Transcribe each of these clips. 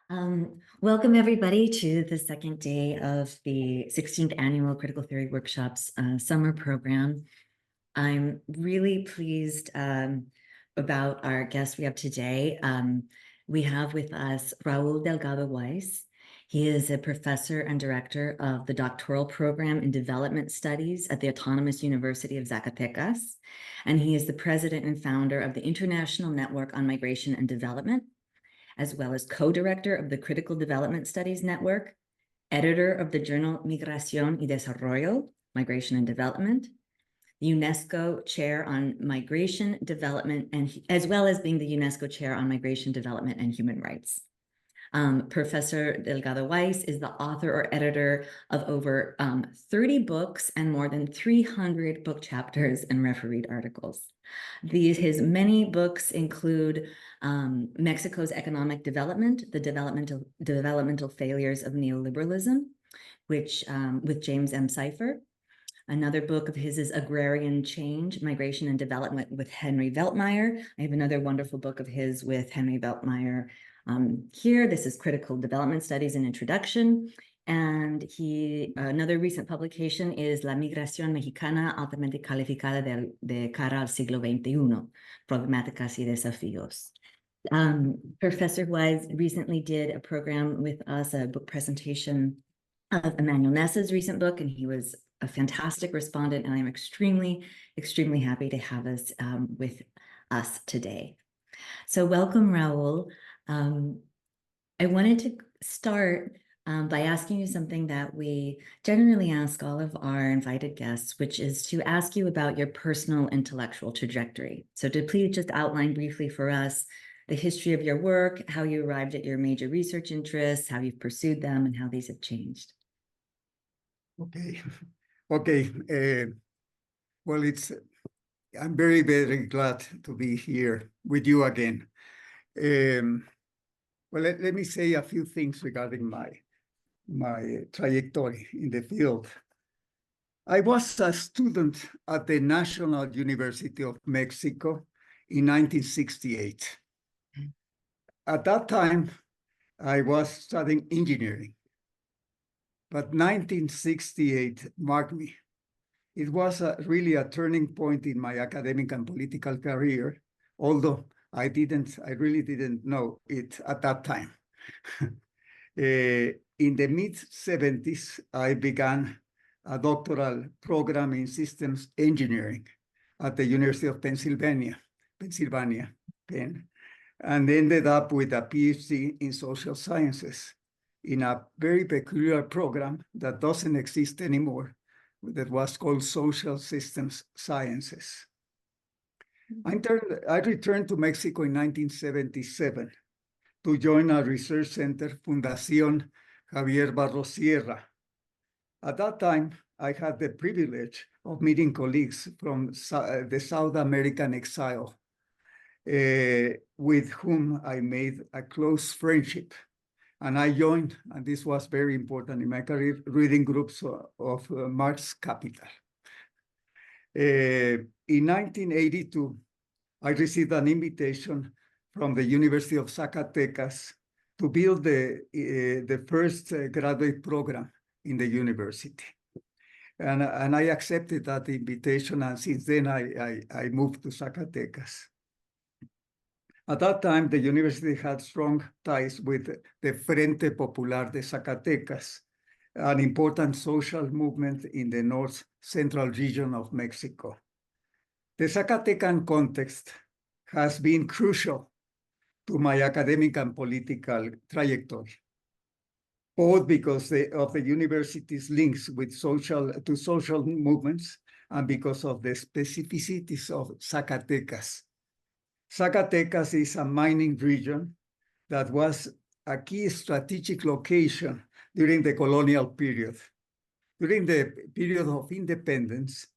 Welcome everybody to the second day of the 16th Annual Critical Theory Workshops summer program. I'm really pleased about our guest we have today. We have with us Raúl Delgado Weiss. He is a professor and director of the doctoral program in development studies at the Autonomous University of Zacatecas. And he is the president and founder of the International Network on Migration and Development, as well as co-director of the Critical Development Studies Network, editor of the journal Migración y Desarrollo, Migration and Development, UNESCO Chair on Migration Development, and as well as being the UNESCO Chair on Migration Development and Human Rights. Professor Delgado Weiss is the author or editor of over 30 books and more than 300 book chapters and refereed articles. His many books include Mexico's Economic Development, the Developmental Failures of Neoliberalism, which with James M. Seifer. Another book of his is Agrarian Change, Migration and Development with Henry Weltmeyer. I have another wonderful book of his with Henry Weltmeyer here. This is Critical Development Studies and Introduction. And another recent publication is La Migración Mexicana Altamente Calificada de Cara al Siglo XXI, Problemáticas y Desafíos. Professor Weiss recently did a program with us, a book presentation of Emmanuel Nessa's recent book, and he was a fantastic respondent, and I'm extremely, extremely happy to have us with us today. So welcome, Raúl. I wanted to start by asking you something that we generally ask all of our invited guests, which is to ask you about your personal intellectual trajectory. So to please just outline briefly for us the history of your work, how you arrived at your major research interests, how you've pursued them, and how these have changed. Okay. Well, I'm very, very glad to be here with you again. Well, let me say a few things regarding my trajectory in the field. I was a student at the National University of Mexico in 1968. At that time, I was studying engineering, but 1968 marked me. It was really a turning point in my academic and political career, although I really didn't know it at that time. In the mid-70s, I began a doctoral program in systems engineering at the University of Pennsylvania, Penn, and ended up with a PhD in social sciences in a very peculiar program that doesn't exist anymore, that was called Social Systems Sciences. I returned to Mexico in 1977 to join a research center, Fundación Javier Barros Sierra. At that time, I had the privilege of meeting colleagues from the South American exile, with whom I made a close friendship. And I joined, and this was very important in my career, reading groups of Marx Capital. In 1982, I received an invitation from the University of Zacatecas to build the first graduate program in the university. And I accepted that invitation, and since then I moved to Zacatecas. At that time, the university had strong ties with the Frente Popular de Zacatecas, an important social movement in the north central region of Mexico. The Zacatecan context has been crucial to my academic and political trajectory, both because of the university's links with social movements and because of the specificities of Zacatecas. Zacatecas is a mining region that was a key strategic location during the colonial period. During the period of independence,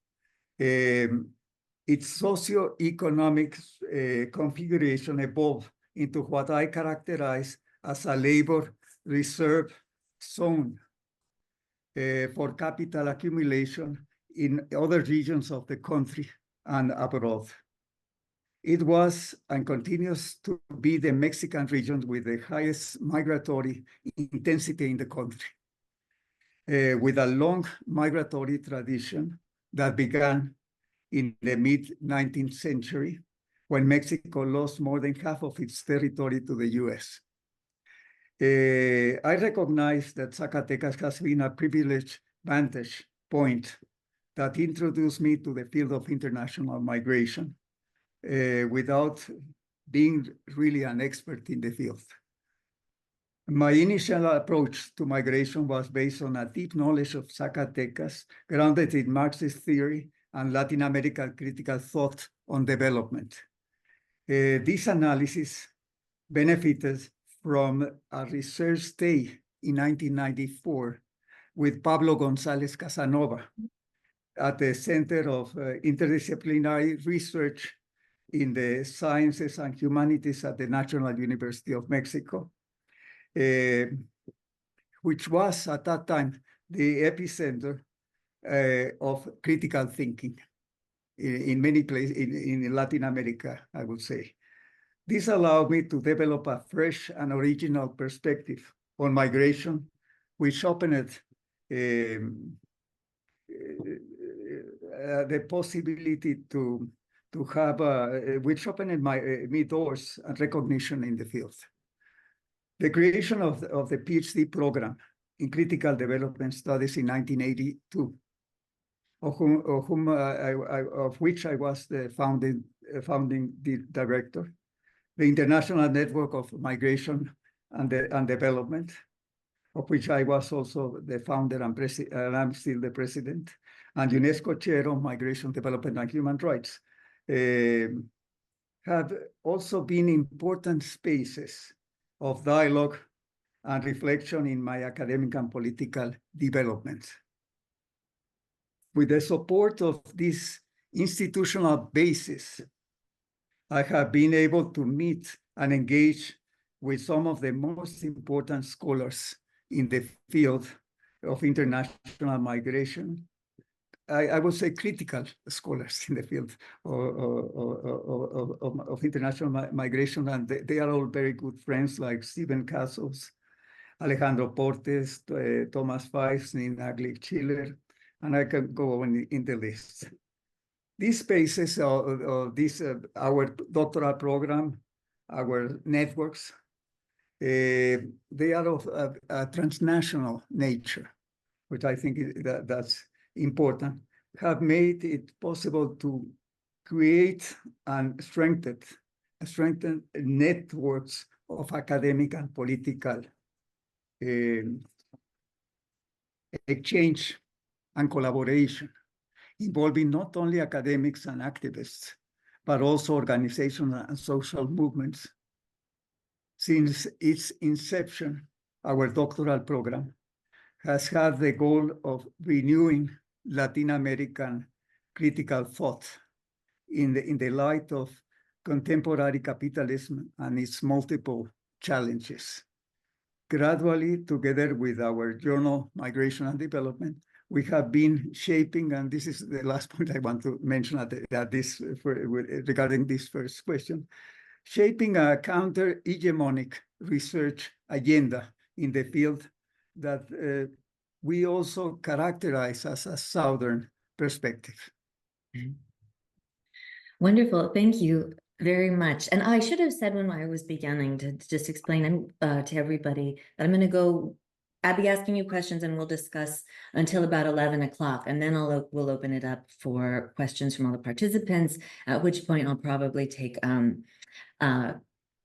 its socio-economic configuration evolved into what I characterize as a labor reserve zone for capital accumulation in other regions of the country and abroad. It was and continues to be the Mexican region with the highest migratory intensity in the country, with a long migratory tradition that began in the mid-19th century, when Mexico lost more than half of its territory to the US. I recognize that Zacatecas has been a privileged vantage point that introduced me to the field of international migration without being really an expert in the field. My initial approach to migration was based on a deep knowledge of Zacatecas, grounded in Marxist theory and Latin American critical thought on development. This analysis benefited from a research stay in 1994 with Pablo González Casanova at the Center of Interdisciplinary Research in the Sciences and Humanities at the National University of Mexico, which was at that time the epicenter of critical thinking in many places in Latin America, I would say. This allowed me to develop a fresh and original perspective on migration, which opened the possibility to have, which opened me doors and recognition in the field. The creation of the PhD program in critical development studies in 1982, of which I was the founding director, the International Network of Migration and Development, of which I was also the founder and I'm still the president, and UNESCO Chair on Migration, Development, and Human Rights, have also been important spaces of dialogue and reflection in my academic and political development. With the support of this institutional basis, I have been able to meet and engage with some of the most important scholars in the field of international migration. I would say critical scholars in the field of international migration, and they are all very good friends, like Stephen Castles, Alejandro Portes, Thomas Fives, Nina Glick-Schiller, and I can go on in the list. These spaces, our doctoral program, our networks, they are of a transnational nature, which I think that's important, have made it possible to create and strengthen networks of academic and political exchange and collaboration, involving not only academics and activists, but also organizations and social movements. Since its inception, our doctoral program has had the goal of renewing Latin American critical thought in the light of contemporary capitalism and its multiple challenges. Gradually, together with our journal, Migration and Development, we have been shaping, and this is the last point I want to mention regarding this first question, shaping a counter-hegemonic research agenda in the field that we also characterize as a Southern perspective. Wonderful. Thank you very much. And I should have said when I was beginning to just explain to everybody that I'm going to I'll be asking you questions and we'll discuss until about 11 o'clock. And then we'll open it up for questions from all the participants, at which point I'll probably take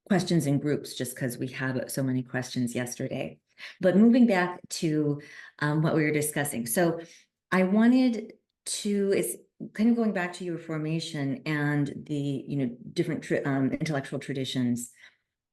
questions in groups just because we had so many questions yesterday. But moving back to what we were discussing. So I wanted to, it's kind of going back to your formation and the different intellectual traditions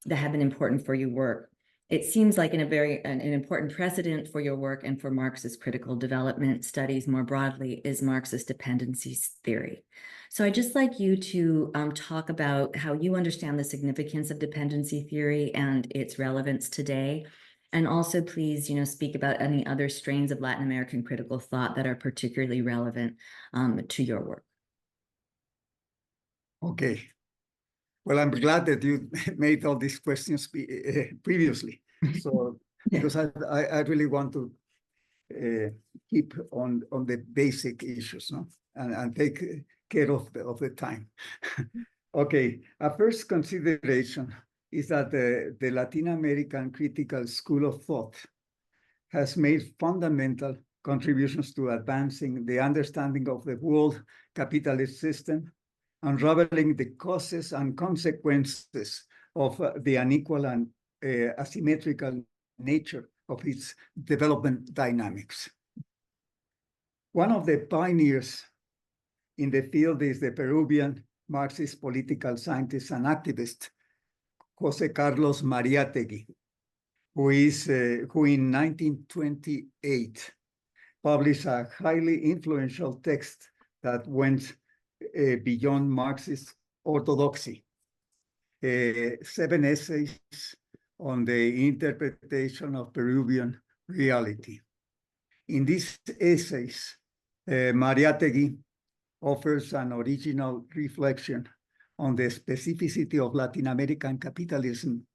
that have been important for your work. It seems like an important precedent for your work and for Marxist critical development studies more broadly is Marxist dependency theory. So I'd just like you to talk about how you understand the significance of dependency theory and its relevance today. And also, please, speak about any other strains of Latin American critical thought that are particularly relevant to your work. Okay. Well, I'm glad that you made all these questions previously. So, because I really want to keep on the basic issues, no, and take care of the time. Okay, a first consideration is that the Latin American critical school of thought has made fundamental contributions to advancing the understanding of the world capitalist system, unraveling the causes and consequences of the unequal and asymmetrical nature of its development dynamics. One of the pioneers in the field is the Peruvian Marxist political scientist and activist, José Carlos Mariátegui, who in 1928 published a highly influential text that went beyond Marxist orthodoxy. 7 essays on the interpretation of Peruvian reality. In these essays, Mariátegui offers an original reflection on the specificity of Latin American capitalism,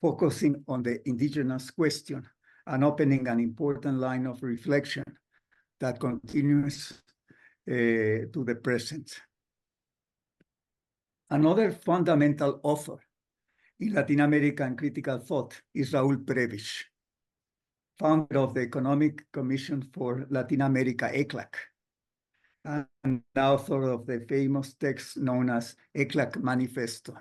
focusing on the indigenous question and opening an important line of reflection that continues to the present. Another fundamental author in Latin American critical thought is Raúl Prebisch, founder of the Economic Commission for Latin America, ECLAC, and author of the famous text known as ECLAC Manifesto.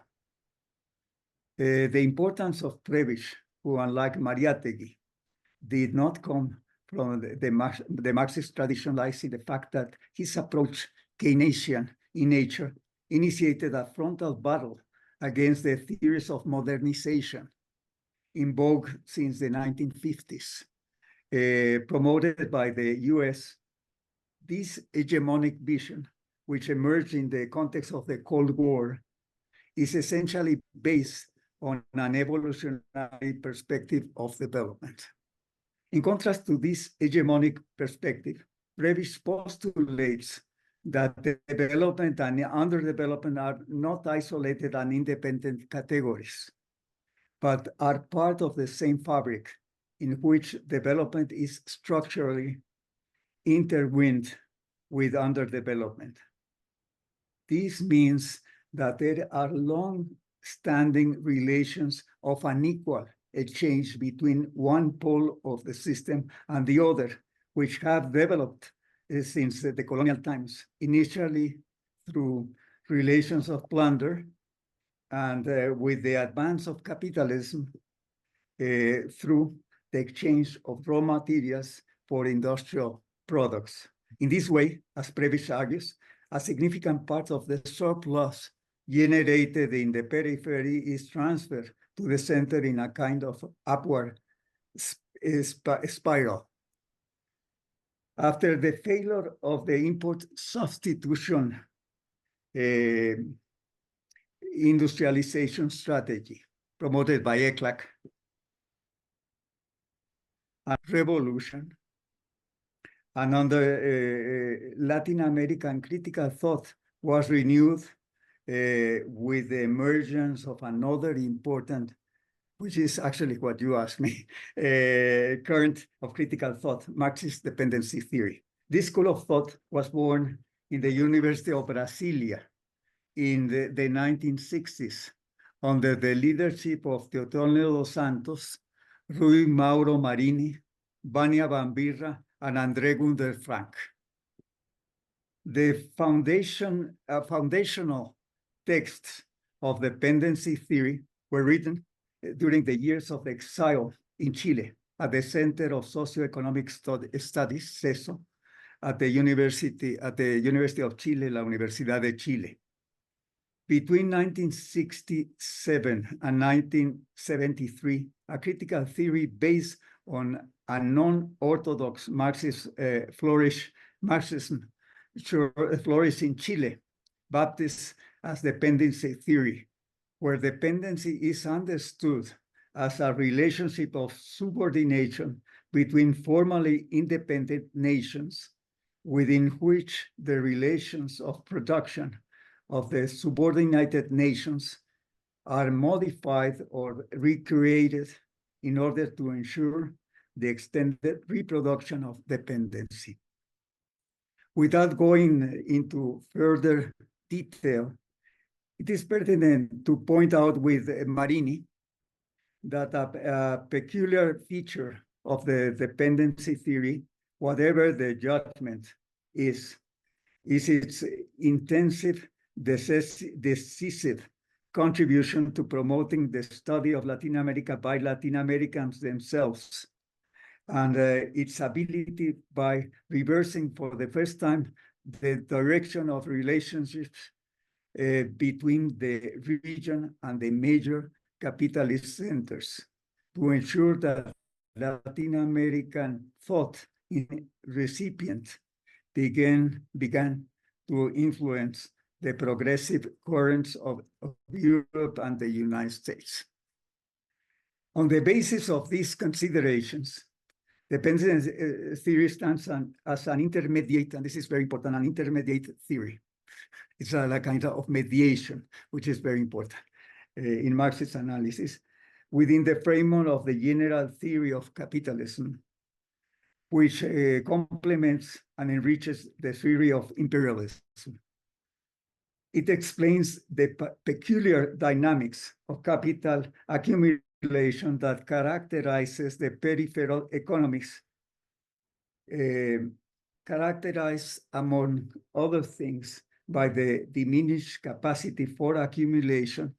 The importance of Prebisch, who, unlike Mariátegui, did not come from the Marxist tradition, lies in the fact that his approach, Keynesian in nature, initiated a frontal battle against the theories of modernization in vogue since the 1950s, promoted by the US. This hegemonic vision, which emerged in the context of the Cold War, is essentially based on an evolutionary perspective of development. In contrast to this hegemonic perspective, Prebisch postulates that development and underdevelopment are not isolated and independent categories, but are part of the same fabric in which development is structurally intertwined with underdevelopment. This means that there are long-standing relations of unequal exchange between one pole of the system and the other, which have developed since the colonial times, initially through relations of plunder, and with the advance of capitalism through the exchange of raw materials for industrial products. In this way, as Prebisch argues, a significant part of the surplus generated in the periphery is transferred to the center in a kind of upward spiral. After the failure of the import substitution industrialization strategy promoted by ECLAC, a revolution, and under Latin American critical thought was renewed with the emergence of another important, which is actually what you asked me, current of critical thought, Marxist dependency theory. This school of thought was born in the University of Brasilia in the 1960s under the leadership of Teotonio dos Santos, Rui Mauro Marini, Vania Bambirra, and André Gunder Frank. The foundational texts of dependency theory were written during the years of exile in Chile at the Center of Socioeconomic Studies, CESO, at the University of Chile, la Universidad de Chile. Between 1967 and 1973, a critical theory based on a non-orthodox Marxism flourished in Chile, baptized as dependency theory, where dependency is understood as a relationship of subordination between formally independent nations, within which the relations of production of the subordinated nations are modified or recreated in order to ensure the extended reproduction of dependency. Without going into further detail, it is pertinent to point out with Marini that a peculiar feature of the dependency theory, whatever the judgment is its intensive, decisive contribution to promoting the study of Latin America by Latin Americans themselves, and its ability by reversing for the first time the direction of relationships between the region and the major capitalist centers to ensure that Latin American thought in recipient began to influence the progressive currents of Europe and the United States. On the basis of these considerations, dependency theory stands as an intermediate, and this is very important, an intermediate theory. It's a kind of mediation, which is very important in Marxist analysis, within the framework of the general theory of capitalism, which complements and enriches the theory of imperialism. It explains the peculiar dynamics of capital accumulation that characterizes the peripheral economies, characterized, among other things, by the diminished capacity for accumulation,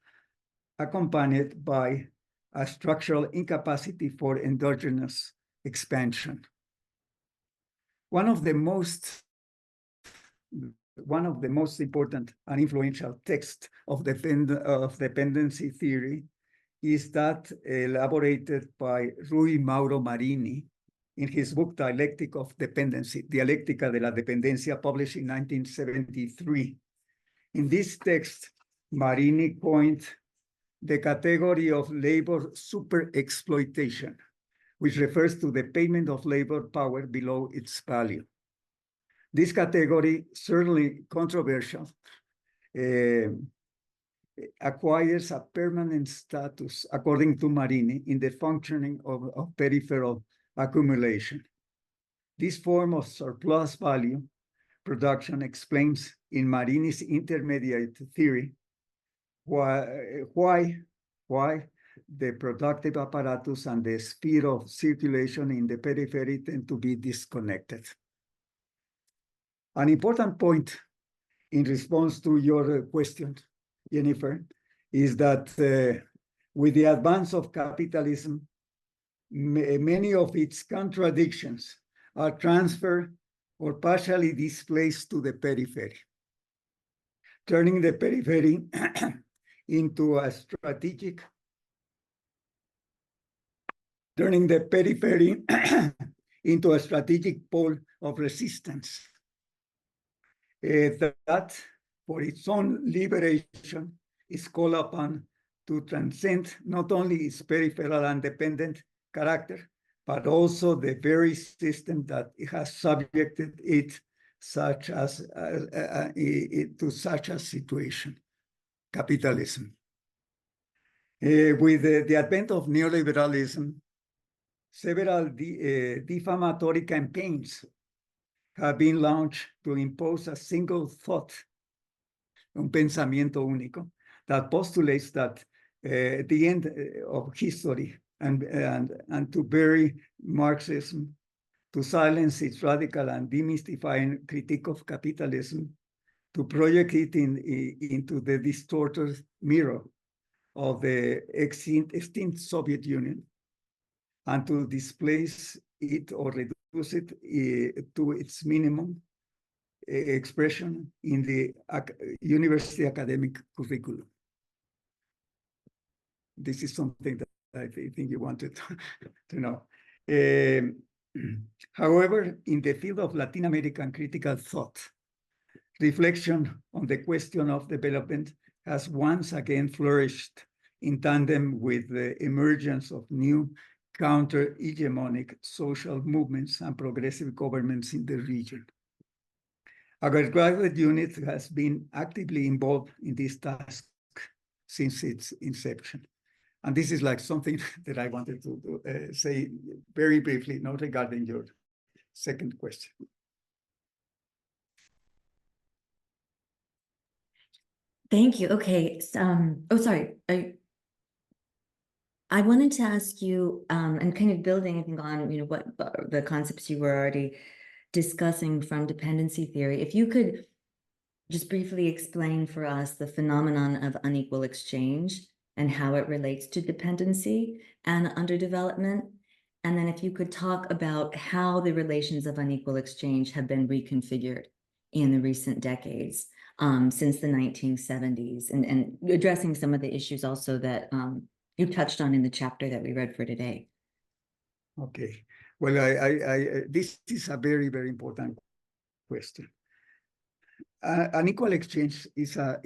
accompanied by a structural incapacity for endogenous expansion. One of the most important and influential texts of dependency theory is that elaborated by Rui Mauro Marini in his book Dialectic of Dependency, Dialéctica de la Dependencia, published in 1973. In this text, Marini coined the category of labor superexploitation, which refers to the payment of labor power below its value. This category, certainly controversial, acquires a permanent status, according to Marini, in the functioning of peripheral accumulation. This form of surplus value production explains in Marini's intermediate theory why the productive apparatus and the sphere of circulation in the periphery tend to be disconnected. An important point in response to your question, Jennifer, is that with the advance of capitalism, many of its contradictions are transferred or partially displaced to the periphery, turning the periphery into a strategic pole of resistance that, for its own liberation, is called upon to transcend not only its peripheral and dependent character, but also the very system that it has subjected it to such a situation, capitalism. With the advent of neoliberalism, several defamatory campaigns have been launched to impose a single thought, un pensamiento único, that postulates that the end of history and to bury Marxism, to silence its radical and demystifying critique of capitalism, to project it into the distorted mirror of the extinct Soviet Union, and to displace it or reduce it to its minimum expression in the university academic curriculum. This is something that I think you wanted to know. However, in the field of Latin American critical thought, reflection on the question of development has once again flourished in tandem with the emergence of new counter-hegemonic social movements and progressive governments in the region. Our graduate unit has been actively involved in this task since its inception. And this is like something that I wanted to say very briefly, not regarding your second question. Thank you. Okay. Oh, sorry. I wanted to ask you, and kind of building, I think, on what the concepts you were already discussing from dependency theory. If you could just briefly explain for us the phenomenon of unequal exchange and how it relates to dependency and underdevelopment. And then if you could talk about how the relations of unequal exchange have been reconfigured in the recent decades, since the 1970s, and addressing some of the issues also that you touched on in the chapter that we read for today. Okay. Well, this is a very, very important question. Unequal exchange is a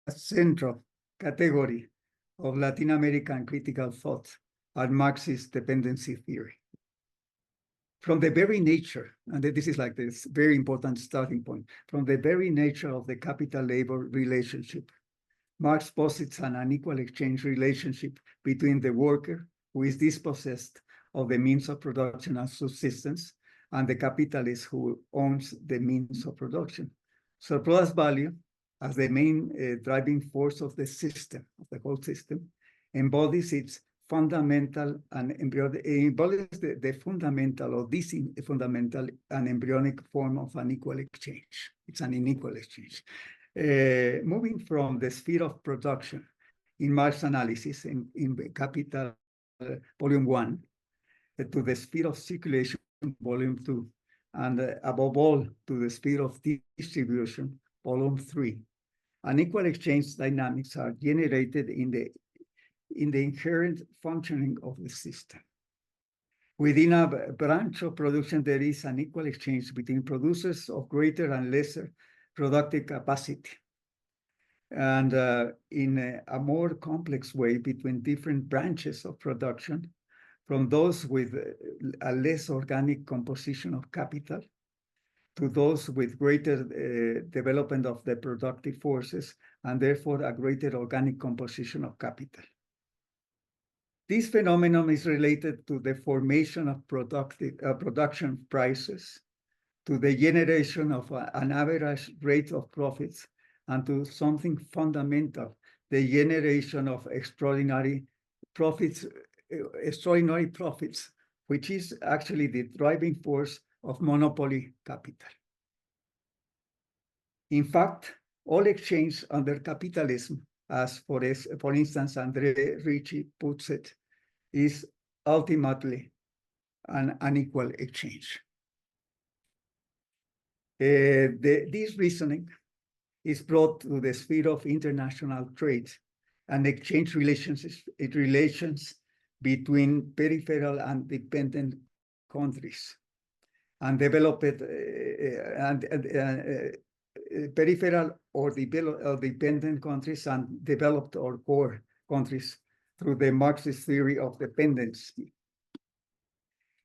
central category of Latin American critical thought and Marxist dependency theory. From the very nature, and this is like this very important starting point, from the very nature of the capital-labor relationship, Marx posits an unequal exchange relationship between the worker, who is dispossessed of the means of production and subsistence, and the capitalist who owns the means of production. Surplus value, as the main driving force of the system, of the whole system, embodies its fundamental and the fundamental or this fundamental and embryonic form of unequal exchange. It's an unequal exchange. Moving from the sphere of production in Marx analysis in Capital Volume 1 to the sphere of circulation Volume 2, and above all to the sphere of distribution Volume 3. Unequal exchange dynamics are generated in the inherent functioning of the system. Within a branch of production, there is an equal exchange between producers of greater and lesser productive capacity, and in a more complex way between different branches of production, from those with a less organic composition of capital to those with greater development of the productive forces, and therefore a greater organic composition of capital. This phenomenon is related to the formation of production prices, to the generation of an average rate of profits, and to something fundamental, the generation of extraordinary profits, which is actually the driving force of monopoly capital. In fact, all exchange under capitalism, as for instance, André Ricci puts it, is ultimately an unequal exchange. This reasoning is brought to the sphere of international trade and exchange relations between peripheral and dependent countries, and developed peripheral or dependent countries and developed or core countries through the Marxist theory of dependency.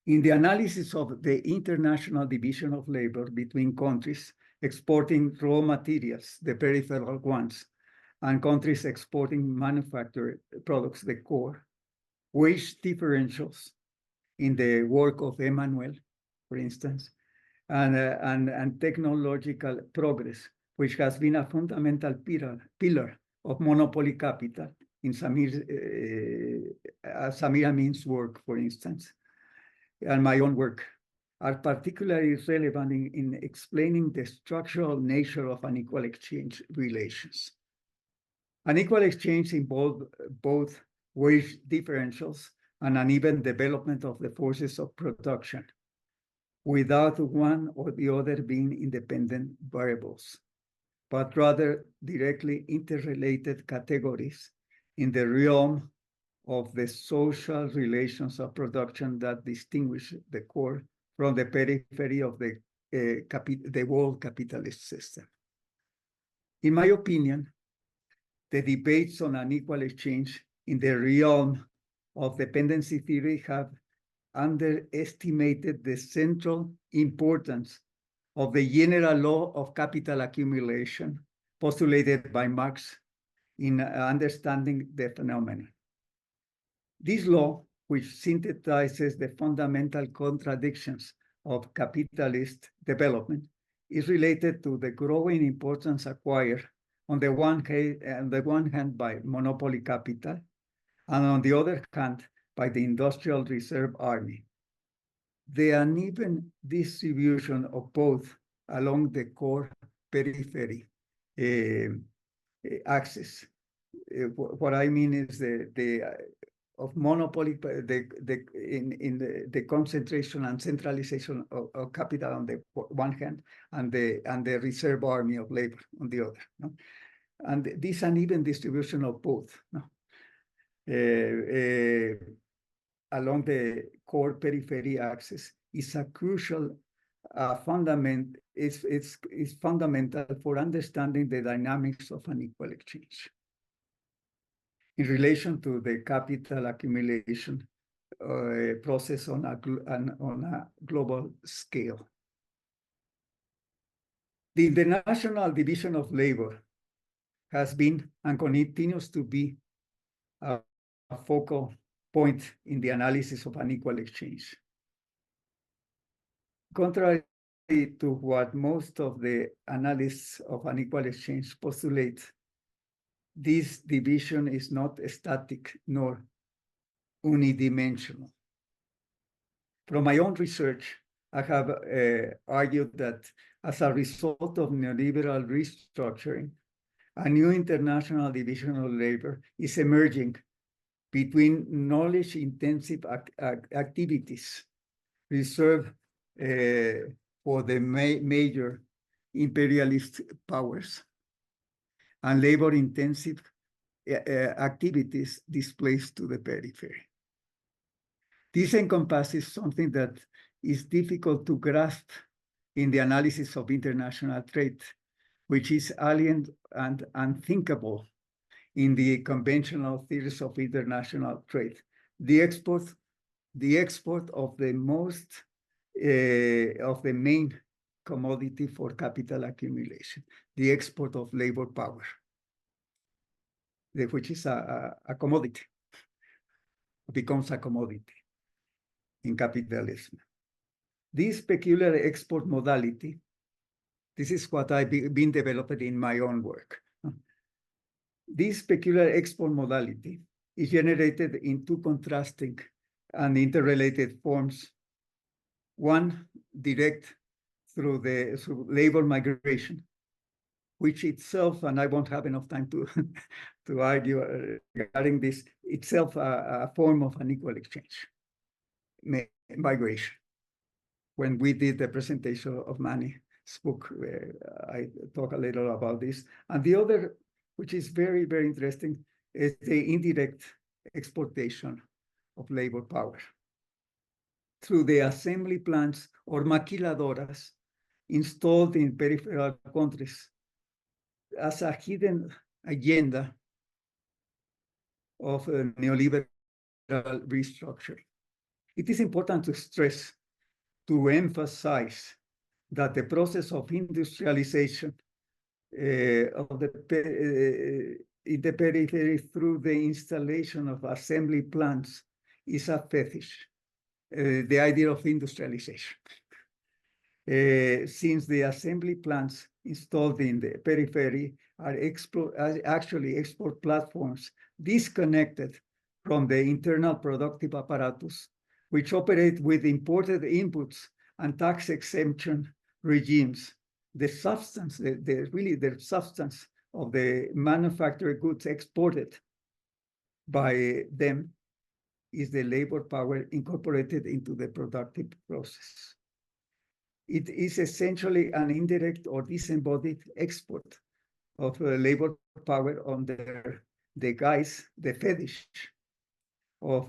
In the analysis of the international division of labor between countries exporting raw materials, the peripheral ones, and countries exporting manufactured products, the core, wage differentials in the work of Emmanuel, for instance, and technological progress, which has been a fundamental pillar of monopoly capital in Samir Amin's work, for instance, and my own work, are particularly relevant in explaining the structural nature of unequal exchange relations. Unequal exchange involves both wage differentials and uneven development of the forces of production, without one or the other being independent variables, but rather directly interrelated categories in the realm of the social relations of production that distinguish the core from the periphery of the world capitalist system. In my opinion, the debates on unequal exchange in the realm of dependency theory have underestimated the central importance of the general law of capital accumulation postulated by Marx in understanding the phenomenon. This law, which synthesizes the fundamental contradictions of capitalist development, is related to the growing importance acquired on the one hand by monopoly capital, and on the other hand by the industrial reserve army. The uneven distribution of both along the core periphery axis. What I mean is of monopoly, the concentration and centralization of capital on the one hand, and the reserve army of labor on the other. No? And this uneven distribution of both, no? Along the core periphery axis is a crucial fundament. It's fundamental for understanding the dynamics of unequal exchange in relation to the capital accumulation process on a global scale. The International Division of Labor has been and continues to be a focal point in the analysis of unequal exchange. Contrary to what most of the analysts of unequal exchange postulate, this division is not static nor unidimensional. From my own research, I have argued that as a result of neoliberal restructuring, a new international division of labor is emerging between knowledge-intensive activities reserved for the major imperialist powers and labor-intensive activities displaced to the periphery. This encompasses something that is difficult to grasp in the analysis of international trade, which is alien and unthinkable in the conventional theories of international trade. The export of the main commodity for capital accumulation, the export of labor power, which is a commodity, becomes a commodity in capitalism. This peculiar export modality, this is what I've been developing in my own work. This peculiar export modality is generated in two contrasting and interrelated forms. One, direct through labor migration, which itself, and I won't have enough time to argue regarding this, itself a form of unequal exchange, migration. When we did the presentation of Manny's book, I talk a little about this. And the other, which is very, very interesting, is the indirect exportation of labor power through the assembly plants or maquiladoras installed in peripheral countries as a hidden agenda of a neoliberal restructuring. It is important to stress, to emphasize that the process of industrialization in the periphery through the installation of assembly plants is a fetish, the idea of industrialization. Since the assembly plants installed in the periphery are actually export platforms disconnected from the internal productive apparatus, which operate with imported inputs and tax exemption regimes. The substance, the substance of the manufactured goods exported by them is the labor power incorporated into the productive process. It is essentially an indirect or disembodied export of labor power under the guise, the fetish of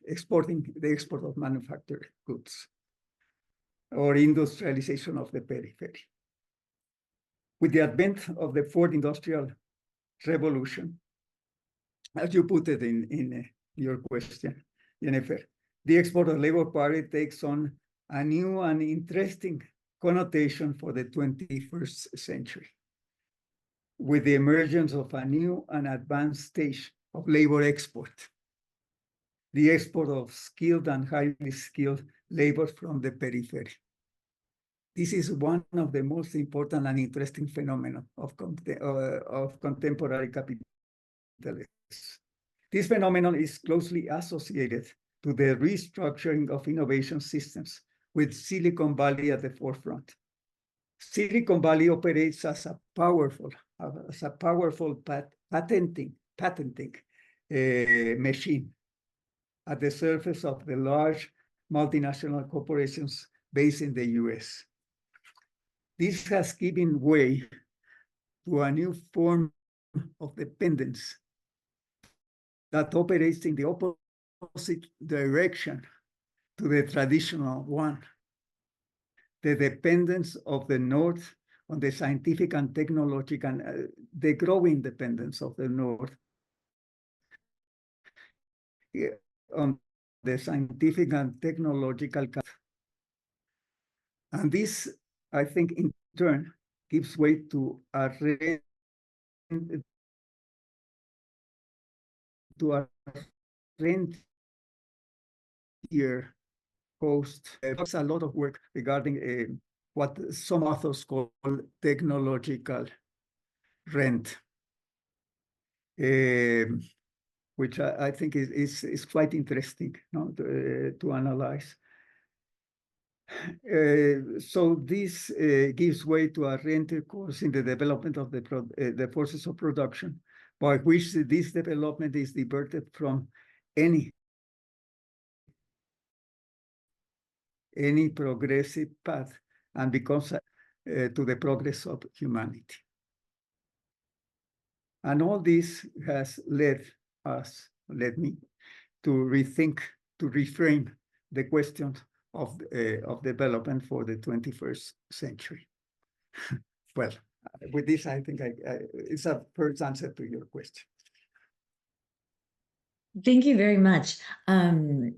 exporting the export of manufactured goods or industrialization of the periphery. With the advent of the fourth industrial revolution, as you put it in your question, Jennifer, the export of labor power takes on a new and interesting connotation for the 21st century. with the emergence of a new and advanced stage of labor export, the export of skilled and highly skilled labor from the periphery. This is one of the most important and interesting phenomena of contemporary capitalism. This phenomenon is closely associated to the restructuring of innovation systems, with Silicon Valley at the forefront. Silicon Valley operates as a powerful patenting machine at the surface of the large multinational corporations based in the US. This has given way to a new form of dependence that operates in the opposite direction to the traditional one. The dependence of the North on the scientific and technological, and the growing dependence of the North on the scientific and technological. And this, I think, in turn, gives way to a rentier cost. There's a lot of work regarding what some authors call technological rent, which I think is quite interesting, no, to analyze. So this gives way to a renter course in the development of the forces of production, by which this development is diverted from any progressive path and becomes to the progress of humanity. And all this has led me to rethink, to reframe the question of development for the 21st century. Well, with this, I think it's a first answer to your question. Thank you very much. And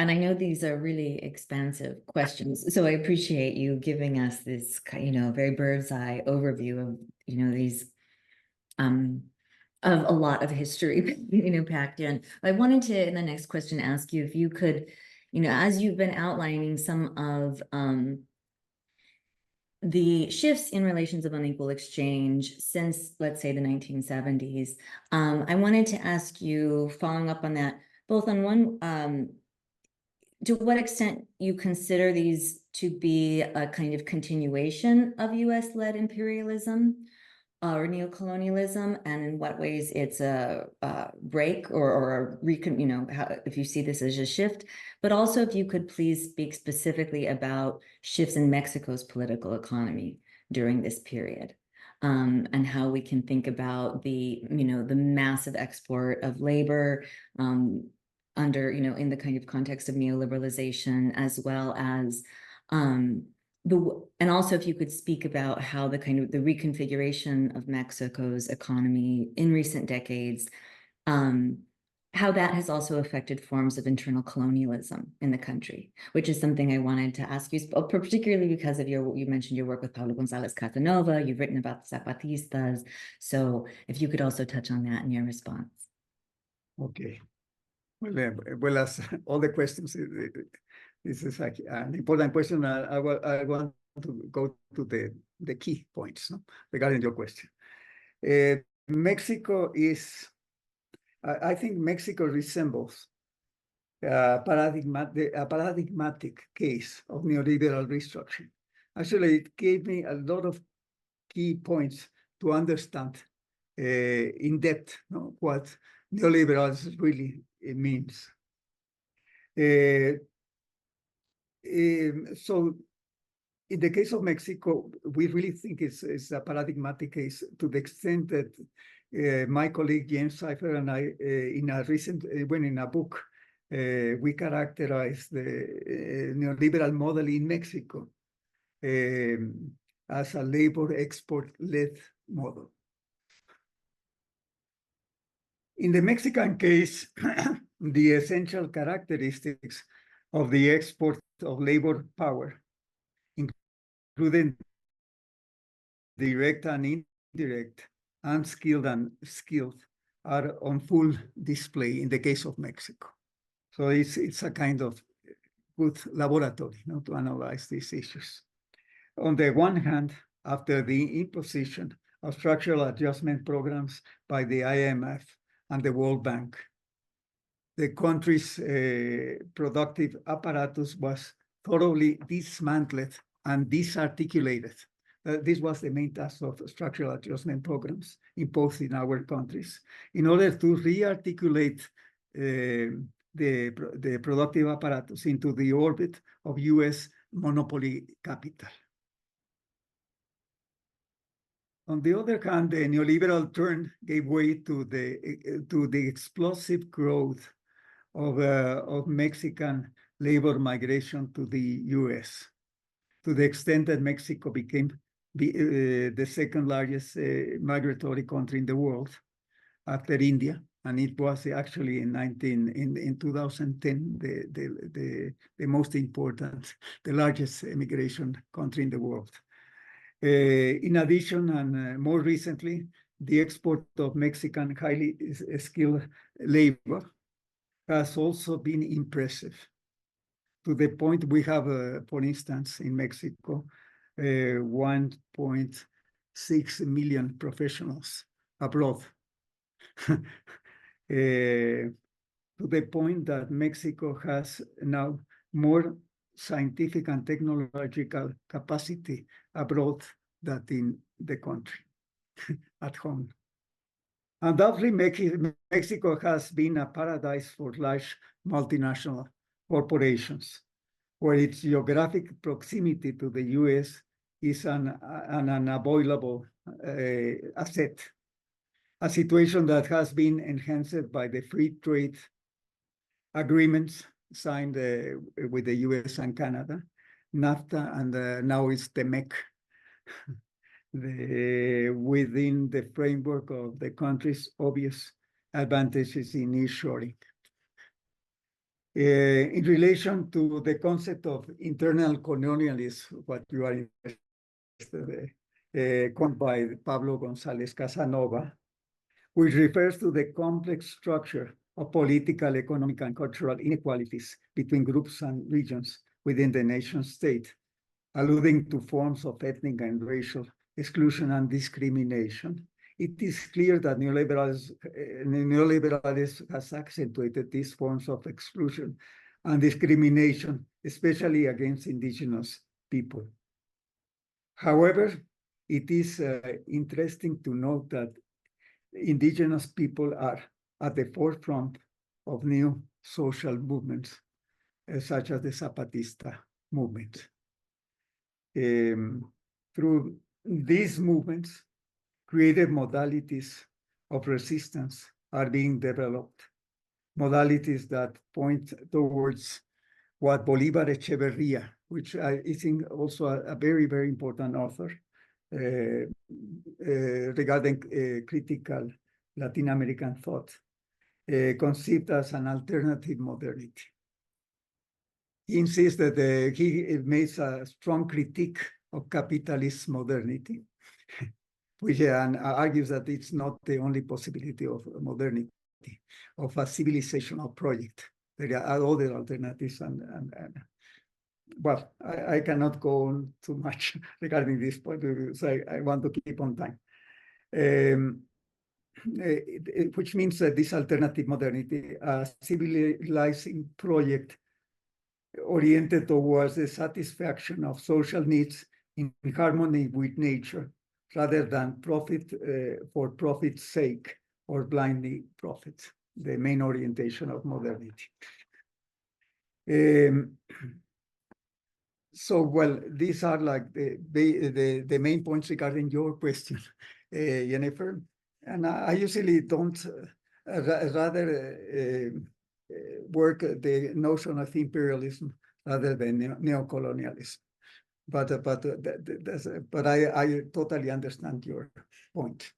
I know these are really expansive questions, so I appreciate you giving us this, very bird's eye overview of, these, of a lot of history, packed in. I wanted to, in the next question, ask you if you could, as you've been outlining some of the shifts in relations of unequal exchange since, let's say, the 1970s, I wanted to ask you, following up on that, both on one, to what extent you consider these to be a kind of continuation of US-led imperialism or neocolonialism, and in what ways it's a break or if you see this as a shift, but also if you could please speak specifically about shifts in Mexico's political economy during this period, and how we can think about the massive export of labor under in the kind of context of neoliberalization, as well as and also if you could speak about how the kind of the reconfiguration of Mexico's economy in recent decades, how that has also affected forms of internal colonialism in the country, which is something I wanted to ask you, particularly because of you mentioned your work with Pablo González Casanova, you've written about the Zapatistas. So if you could also touch on that in your response. Okay. Well, as all the questions, this is like an important question. I want to go to the key points, no, regarding your question. Mexico is, I think Mexico resembles a paradigmatic case of neoliberal restructuring. Actually, it gave me a lot of key points to understand in depth, no, what neoliberalism really means. So in the case of Mexico, we really think it's a paradigmatic case, to the extent that my colleague James Cipher and I, in a book, we characterize the neoliberal model in Mexico as a labor export-led model. In the Mexican case, the essential characteristics of the export of labor power, including direct and indirect unskilled and skilled, are on full display in the case of Mexico. So it's a kind of good laboratory, you know, to analyze these issues. On the one hand, after the imposition of structural adjustment programs by the IMF and the World Bank, the country's productive apparatus was thoroughly dismantled and disarticulated. This was the main task of structural adjustment programs imposed in our countries in order to rearticulate the productive apparatus into the orbit of US monopoly capital. On the other hand, the neoliberal turn gave way to the explosive growth of Mexican labor migration to the US, to the extent that Mexico became the second largest migratory country in the world after India. And it was actually in 2010, the most important, the largest immigration country in the world. In addition, and more recently, the export of Mexican highly skilled labor has also been impressive, to the point we have, for instance, in Mexico, 1.6 million professionals abroad. To the point that Mexico has now more scientific and technological capacity abroad than in the country, at home. Undoubtedly, Mexico has been a paradise for large multinational corporations, where its geographic proximity to the US is an unavoidable asset, a situation that has been enhanced by the free trade agreements signed with the US and Canada, NAFTA, and now it's the MEC, within the framework of the country's obvious advantages in nearshoring. In relation to the concept of internal colonialism, what you are interested in, coined by Pablo González Casanova, which refers to the complex structure of political, economic, and cultural inequalities between groups and regions within the nation state, alluding to forms of ethnic and racial exclusion and discrimination. It is clear that neoliberalism has accentuated these forms of exclusion and discrimination, especially against indigenous people. However, it is interesting to note that indigenous people are at the forefront of new social movements, such as the Zapatista movement. Through these movements, creative modalities of resistance are being developed, modalities that point towards what Bolívar Echeverría, which is also a very, very important author regarding critical Latin American thought, conceived as an alternative modernity. He insists that he makes a strong critique of capitalist modernity, which argues that it's not the only possibility of modernity, of a civilizational project. There are other alternatives, well, I cannot go on too much regarding this point, so I want to keep on time. Which means that this alternative modernity, a civilizing project oriented towards the satisfaction of social needs in harmony with nature, rather than profit for profit's sake or blindly profit, the main orientation of modernity. So, well, these are like the main points regarding your question, Jennifer. And I usually don't rather work the notion of imperialism rather than neocolonialism. But I totally understand your point.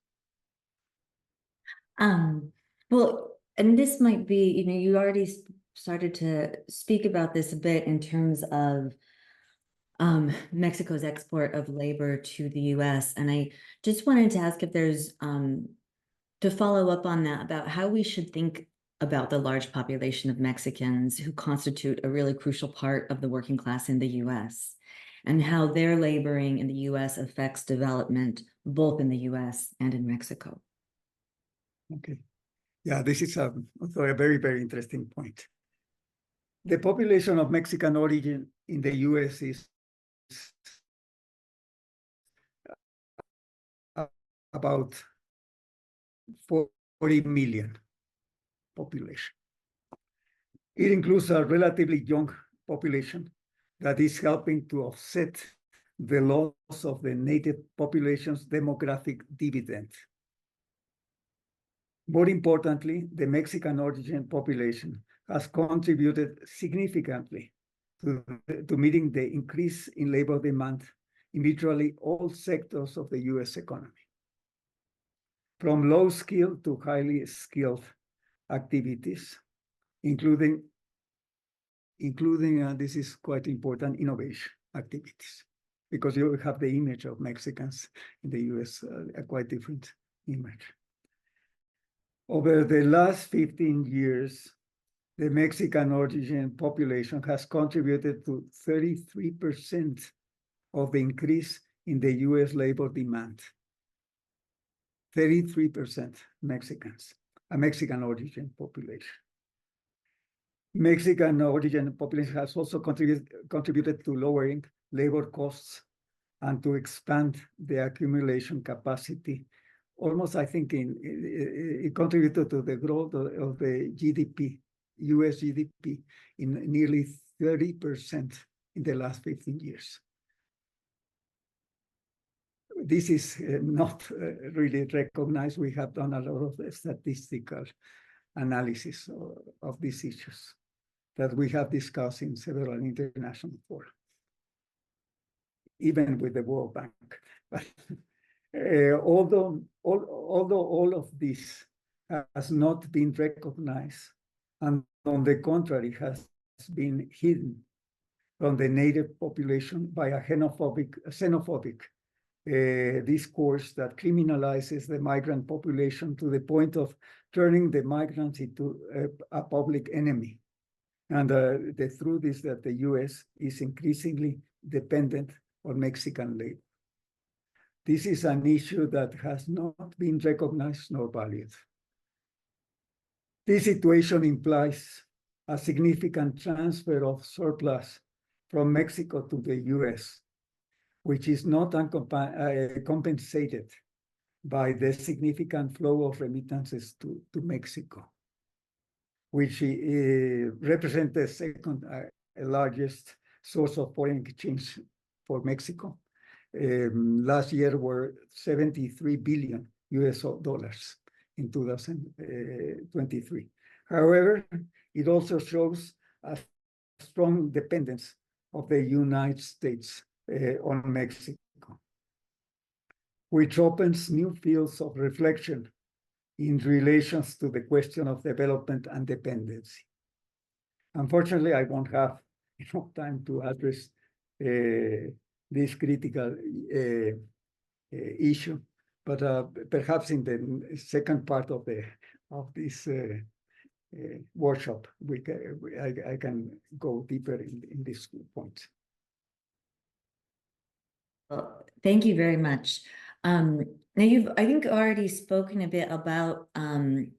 Well, and this might be, you already started to speak about this a bit in terms of Mexico's export of labor to the US. And I just wanted to ask if there's, to follow up on that, about how we should think about the large population of Mexicans who constitute a really crucial part of the working class in the US, and how their laboring in the US affects development both in the US and in Mexico. Okay. Yeah, this is also a very, very interesting point. The population of Mexican origin in the US is about 40 million population. It includes a relatively young population that is helping to offset the loss of the native population's demographic dividend. More importantly, the Mexican origin population has contributed significantly to meeting the increase in labor demand in virtually all sectors of the US economy, from low skilled to highly skilled activities, including this is quite important, innovation activities, because you have the image of Mexicans in the US, a quite different image. Over the last 15 years, the Mexican origin population has contributed to 33% of the increase in the US labor demand. 33% Mexicans, a Mexican origin population. Mexican origin population has also contributed to lowering labor costs and to expand the accumulation capacity. Almost, I think, it contributed to the growth of the GDP, US GDP, in nearly 30% in the last 15 years. This is not really recognized. We have done a lot of statistical analysis of these issues that we have discussed in several international fora, even with the World Bank. But although all of this has not been recognized, and on the contrary, has been hidden from the native population by a xenophobic discourse that criminalizes the migrant population to the point of turning the migrants into a public enemy. And the truth is that the US is increasingly dependent on Mexican labor. This is an issue that has not been recognized nor valued. This situation implies a significant transfer of surplus from Mexico to the US, which is not compensated by the significant flow of remittances to Mexico, which represent the second largest source of foreign exchange for Mexico. Last year were $73 billion in 2023. However, it also shows a strong dependence of the United States on Mexico, which opens new fields of reflection in relations to the question of development and dependency. Unfortunately, I won't have enough time to address this critical issue, but perhaps in the second part of this workshop, I can go deeper in this point. Well, thank you very much. Now you've, I think, already spoken a bit about and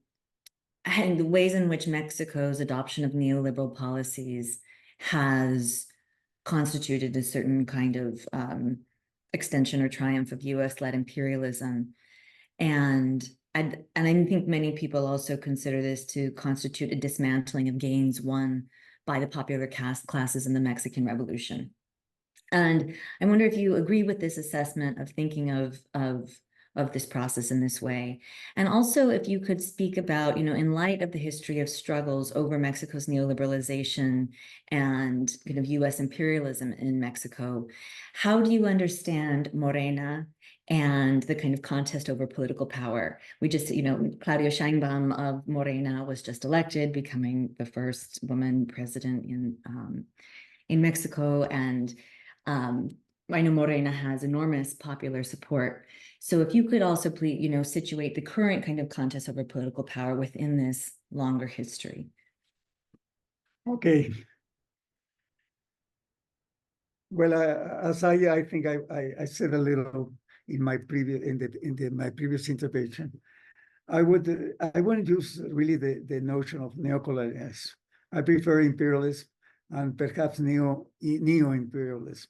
the ways in which Mexico's adoption of neoliberal policies has constituted a certain kind of extension or triumph of US-led imperialism. And I think many people also consider this to constitute a dismantling of gains won by the popular classes in the Mexican Revolution. And I wonder if you agree with this assessment of thinking of this process in this way. And also if you could speak about, in light of the history of struggles over Mexico's neoliberalization and kind of US imperialism in Mexico, how do you understand Morena and the kind of contest over political power? We just, Claudia Sheinbaum of Morena was just elected, becoming the first woman president in Mexico. And I know Morena has enormous popular support. So if you could also please, situate the current kind of contest over political power within this longer history. Okay. Well, as I think I said a little in my previous intervention, I wouldn't use really the notion of neocolonialism. I prefer imperialism and perhaps neo-imperialism.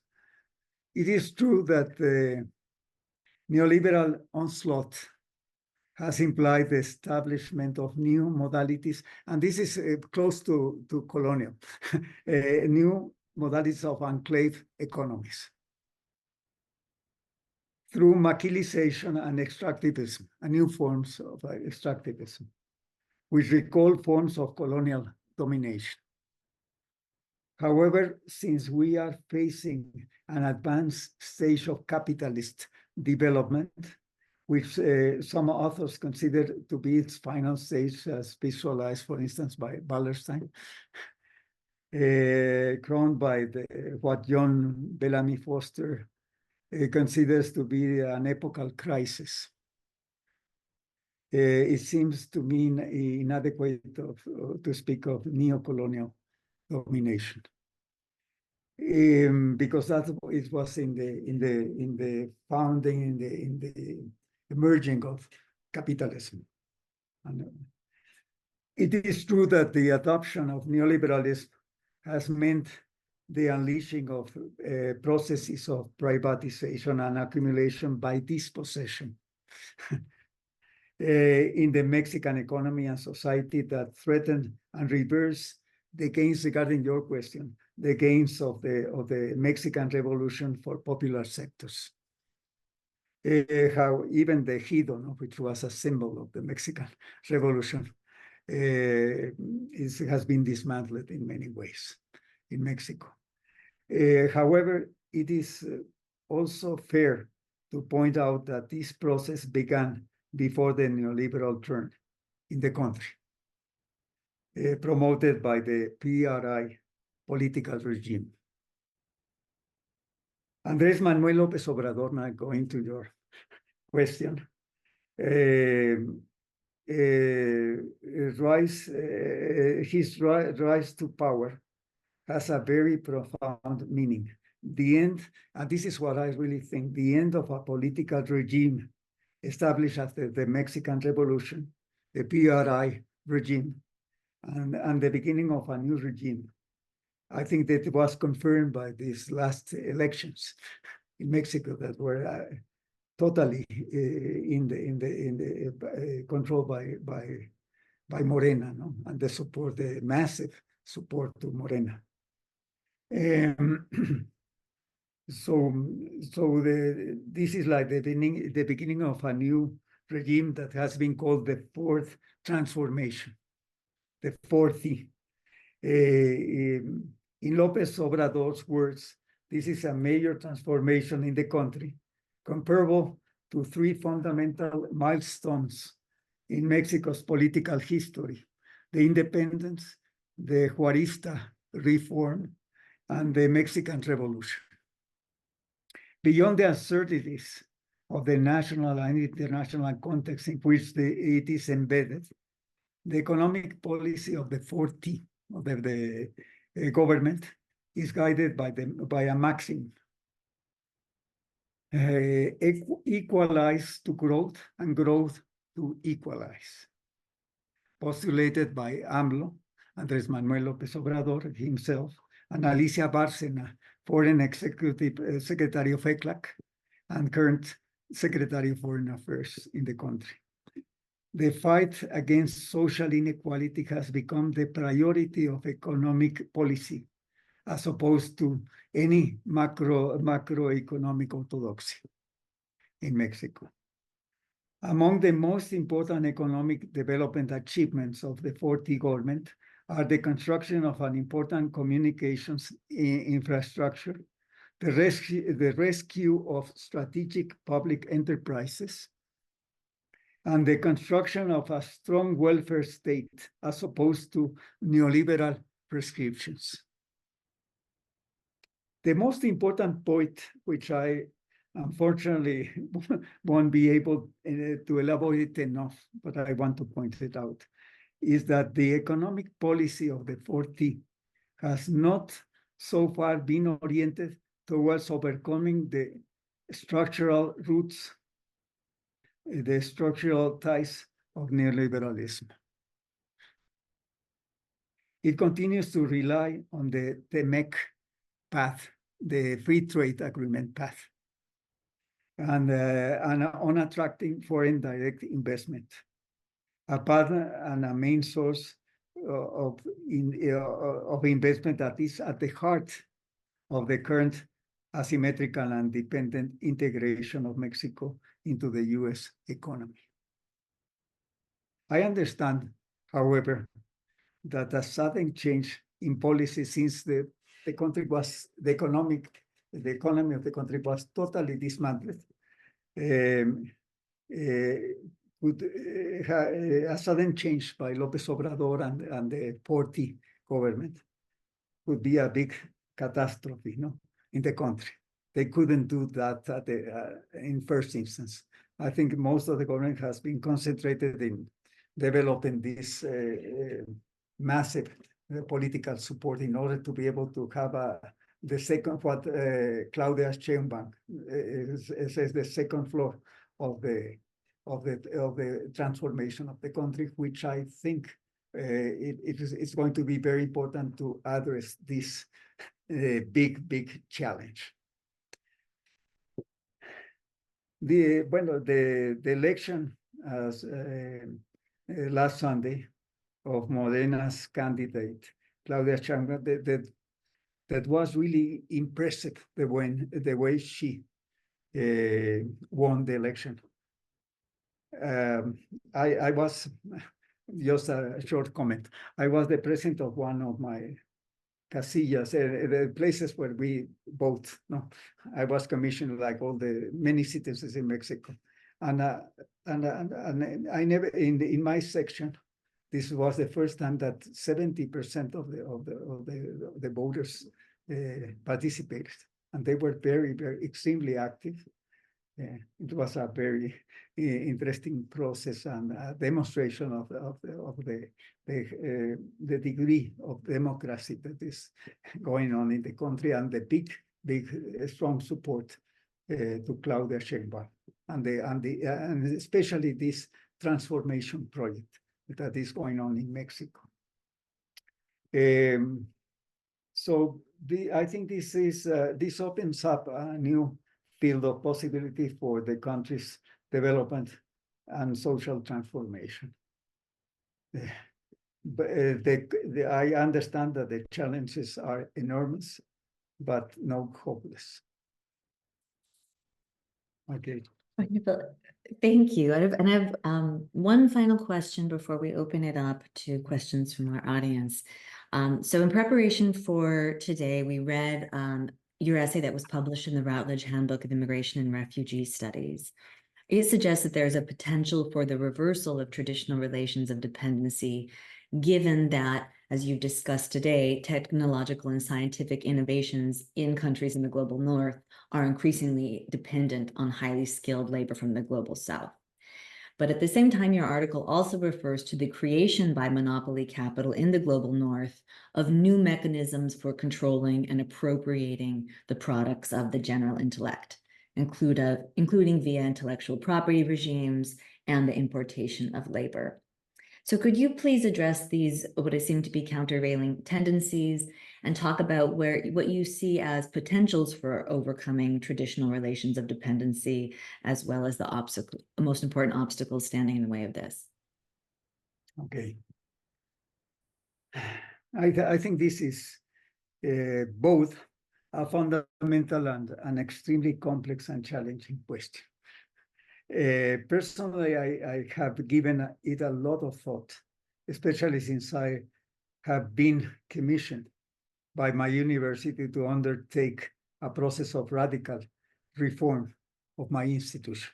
It is true that the neoliberal onslaught has implied the establishment of new modalities, and this is close to colonial, new modalities of enclave economies through maquilization and extractivism, and new forms of extractivism, which recall forms of colonial domination. However, since we are facing an advanced stage of capitalist development, which some authors consider to be its final stage, as visualized, for instance, by Wallerstein, crowned by what John Bellamy Foster considers to be an epochal crisis. It seems to me inadequate to speak of neo-colonial domination, because it was in the founding, in the emerging of capitalism. And it is true that the adoption of neoliberalism has meant the unleashing of processes of privatization and accumulation by dispossession in the Mexican economy and society that threatened and reversed the gains, regarding your question, the gains of the Mexican Revolution for popular sectors. How even the Ejido, which was a symbol of the Mexican Revolution, has been dismantled in many ways in Mexico. However, it is also fair to point out that this process began before the neoliberal turn in the country, promoted by the PRI political regime. Andrés Manuel López Obrador, now going to your question, his rise to power has a very profound meaning. The end, and this is what I really think, the end of a political regime established after the Mexican Revolution, the PRI regime, and the beginning of a new regime. I think that it was confirmed by these last elections in Mexico that were totally controlled by Morena, no? And the massive support to Morena. This is like the beginning of a new regime that has been called the fourth transformation, the fourth E. In López Obrador's words, this is a major transformation in the country, comparable to three fundamental milestones in Mexico's political history: the independence, the Juarista reform, and the Mexican Revolution. Beyond the uncertainties of the national and international context in which it is embedded, the economic policy of the 4T of the government is guided by a maxim: equalize to growth and growth to equalize, postulated by AMLO, Andrés Manuel López Obrador himself, and Alicia Bárcena, Foreign Executive Secretary of ECLAC and current Secretary of Foreign Affairs in the country. The fight against social inequality has become the priority of economic policy, as opposed to any macroeconomic orthodoxy in Mexico. Among the most important economic development achievements of the 4T government are the construction of an important communications infrastructure, the rescue of strategic public enterprises, and the construction of a strong welfare state, as opposed to neoliberal prescriptions. The most important point, which I unfortunately won't be able to elaborate enough, but I want to point it out, is that the economic policy of the 4T has not so far been oriented towards overcoming the structural roots, the structural ties of neoliberalism. It continues to rely on the TEMEC path, the free trade agreement path, and on attracting foreign direct investment, a path and a main source of investment that is at the heart of the current asymmetrical and dependent integration of Mexico into the US economy. I understand, however, that a sudden change in policy since the economy of the country was totally dismantled, a sudden change by López Obrador and the 4T government would be a big catastrophe, in the country. They couldn't do that in first instance. I think most of the government has been concentrated in developing this massive political support in order to be able to have the second, what Claudia Sheinbaum says, the second floor of the transformation of the country, which I think it's going to be very important to address this big challenge. The election as last Sunday of Morena's candidate, Claudia Sheinbaum, that was really impressive, the way she won the election. I was, just a short comment, I was the president of one of my casillas, the places where we vote. No, I was commissioned like all the many citizens in Mexico, and I never in my section. This was the first time that 70% of the voters participated, and they were very extremely active. It was a very interesting process and a demonstration of the degree of democracy that is going on in the country, and the big strong support to Claudia Sheinbaum and especially this transformation project that is going on in Mexico. So I think this opens up a new field of possibility for the country's development and social transformation. But I understand that the challenges are enormous, but no hopeless. Okay. Wonderful. Thank you. I have one final question before we open it up to questions from our audience. So in preparation for today, we read your essay that was published in the Routledge Handbook of Immigration and Refugee Studies. It suggests that there's a potential for the reversal of traditional relations of dependency, given that, as you've discussed today, technological and scientific innovations in countries in the global north are increasingly dependent on highly skilled labor from the global south. But at the same time, your article also refers to the creation by monopoly capital in the global north of new mechanisms for controlling and appropriating the products of the general intellect, including via intellectual property regimes and the importation of labor. So could you please address these, what seem to be countervailing tendencies, and talk about what you see as potentials for overcoming traditional relations of dependency, as well as the most important obstacles standing in the way of this? Okay. I think this is both a fundamental and an extremely complex and challenging question. Personally, I have given it a lot of thought, especially since I have been commissioned by my university to undertake a process of radical reform of my institution.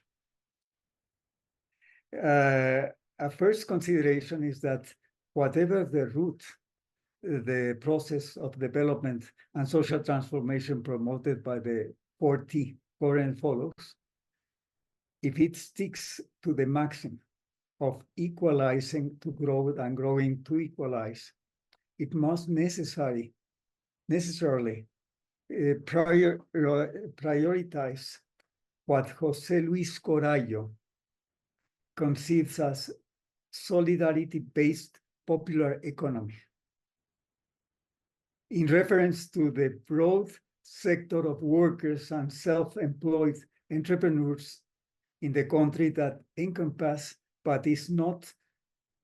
A first consideration is that whatever the root the process of development and social transformation promoted by the 4T, core and follows, if it sticks to the maxim of equalizing to grow and growing to equalize, it must necessarily prioritize what José Luis Corallo conceives as solidarity-based popular economy. In reference to the broad sector of workers and self-employed entrepreneurs in the country that encompass but is not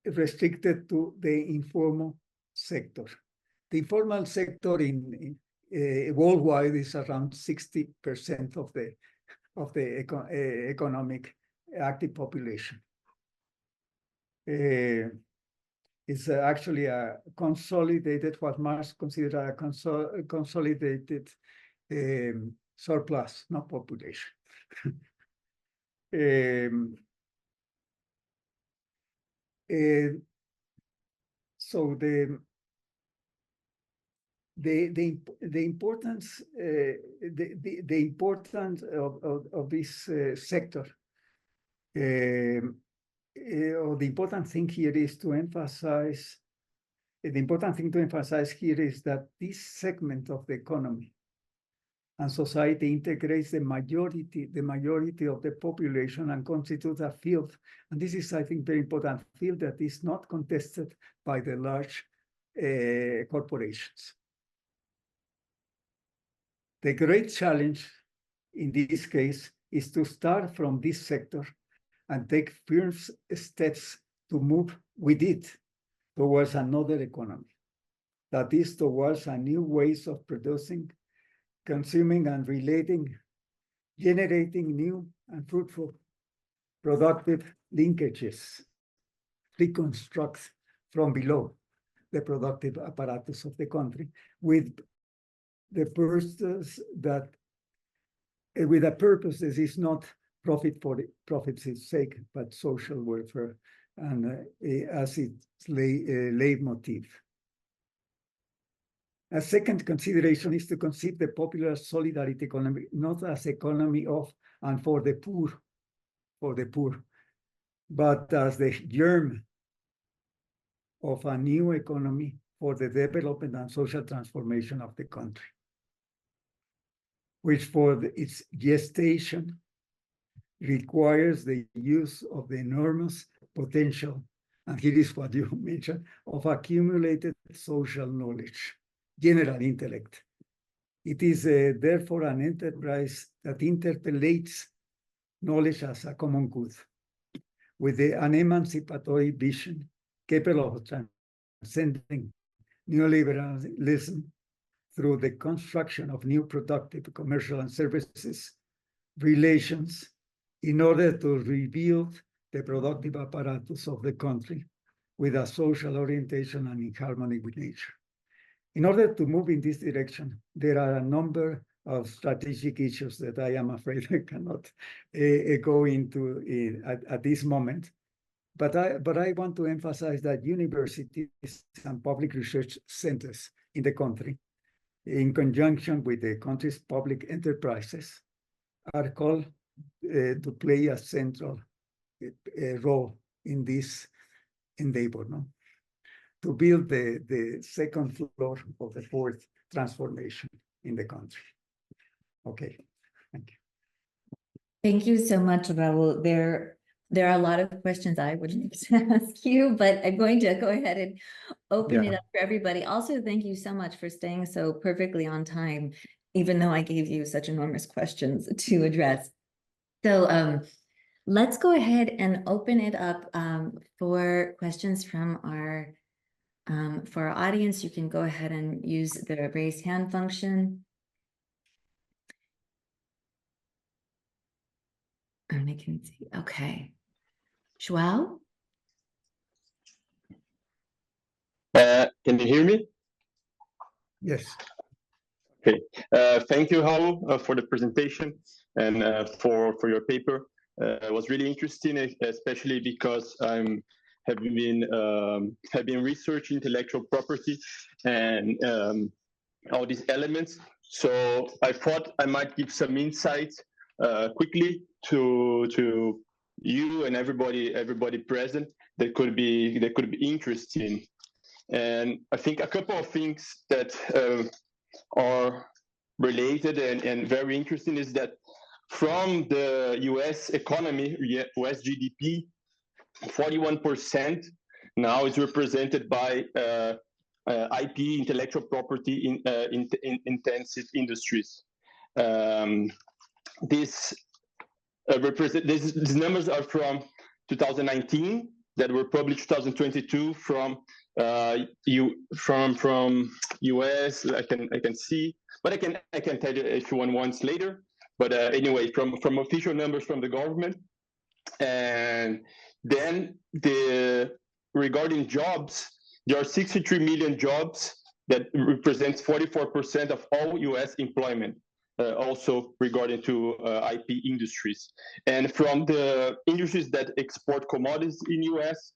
restricted to the informal sector. The informal sector in worldwide is around 60% of the economic active population. It's actually a consolidated, what Marx considered a consolidated surplus, not population. So the importance the importance of this sector, or the important thing here is to emphasize. The important thing to emphasize here is that this segment of the economy and society integrates the majority of the population and constitutes a field. And this is, I think, very important field that is not contested by the large corporations. The great challenge in this case is to start from this sector and take firm steps to move with it towards another economy. That is, towards a new ways of producing, consuming, and relating, generating new and fruitful productive linkages, reconstruct from below the productive apparatus of the country with the purpose that, with a purpose that is not profit for profit's sake, but social welfare, and as its leitmotif. A second consideration is to conceive the popular solidarity economy not as economy of and for the poor, but as the germ of a new economy for the development and social transformation of the country, which for its gestation requires the use of the enormous potential, and here is what you mentioned, of accumulated social knowledge, general intellect. It is therefore an enterprise that interpolates knowledge as a common good, with an emancipatory vision capable of transcending neoliberalism through the construction of new productive commercial and services relations in order to rebuild the productive apparatus of the country with a social orientation and in harmony with nature. In order to move in this direction, there are a number of strategic issues that I am afraid I cannot go into at this moment. But I want to emphasize that universities and public research centers in the country, in conjunction with the country's public enterprises, are called to play a central role in this endeavor, no? To build the second floor of the fourth transformation in the country. Okay, thank you. Thank you so much, Raúl. There are a lot of questions I would like to ask you, but I'm going to go ahead and open it up for everybody. Also, thank you so much for staying so perfectly on time, even though I gave you such enormous questions to address. So let's go ahead and open it up for questions from our audience. You can go ahead and use the raise hand function. And I can see, okay. João? Can you hear me? Yes. Okay. Thank you, Raúl, for the presentation and for your paper. It was really interesting, especially because I'm have been researching intellectual property and all these elements. So I thought I might give some insights quickly to you and everybody present that could be interesting. And I think a couple of things that are related and very interesting is that from the US economy, US GDP, 41% now is represented by IP, intellectual property in intensive industries. These numbers are from 2019 that were published 2022 from US. I can see, but I can tell you if one wants later. But anyway, from official numbers from the government, and then regarding jobs, there are 63 million jobs that represents 44% of all US employment. Also regarding to IP industries, and from the industries that export commodities in US,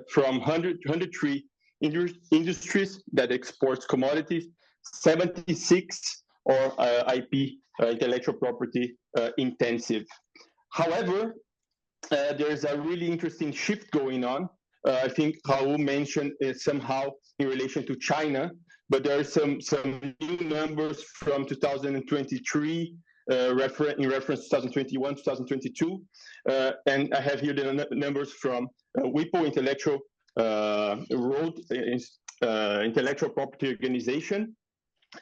from 103 industries that exports commodities, 76 are IP, intellectual property intensive. However, there's a really interesting shift going on. I think Raúl mentioned somehow in relation to China, but there are some new numbers from 2023 in reference to 2021, 2022, and I have here the numbers from WIPO Intellectual Intellectual Property Organization,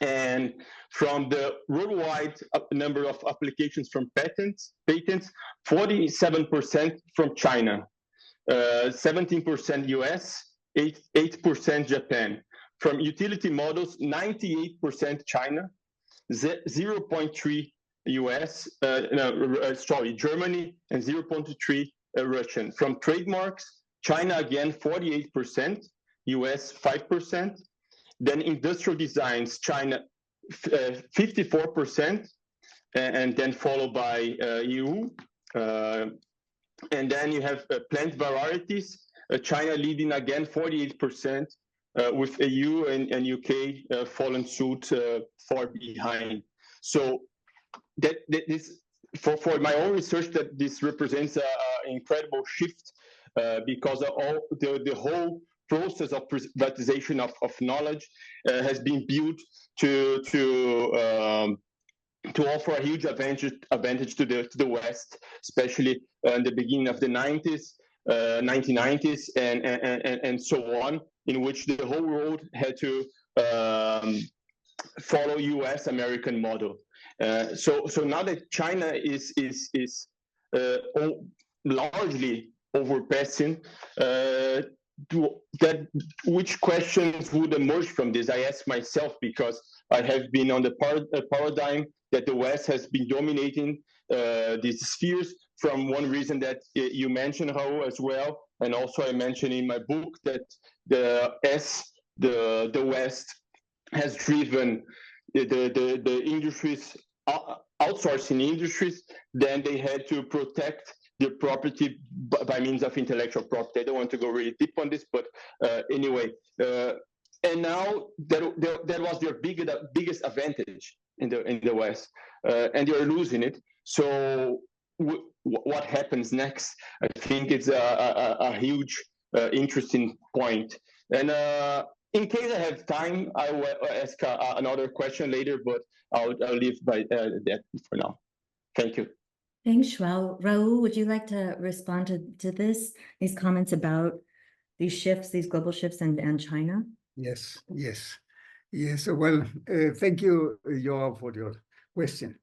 and from the worldwide number of applications from patents, 47% from China, 17% US, 8% Japan. From utility models, 98% China, 0.3 US, Germany, and 0.3 Russian. From trademarks, China again 48%, US 5%. Then industrial designs, China 54%, and then followed by EU. And then you have plant varieties, China leading again 48%, with EU and UK following suit far behind. So this, for my own research, that this represents an incredible shift because of all the whole process of privatization of knowledge has been built to offer a huge advantage to the West, especially in the beginning of the 1990s and so on, in which the whole world had to follow US American model. So now that China is largely overpassing, which questions would emerge from this? I ask myself, because I have been on the paradigm that the West has been dominating these spheres, from one reason that you mentioned, Raúl, as well, and also I mentioned in my book that the West has driven the industries, outsourcing industries, then they had to protect their property by means of intellectual property. I don't want to go really deep on this, but anyway, and now that was their biggest advantage in the West, and they are losing it. So what happens next? I think it's a huge, interesting point. And in case I have time, I will ask another question later, but I'll leave by that for now. Thank you. Thanks, Raúl. Raúl, would you like to respond to these comments about these shifts, these global shifts, and China? Yes. Well, thank you, Joao, for your question.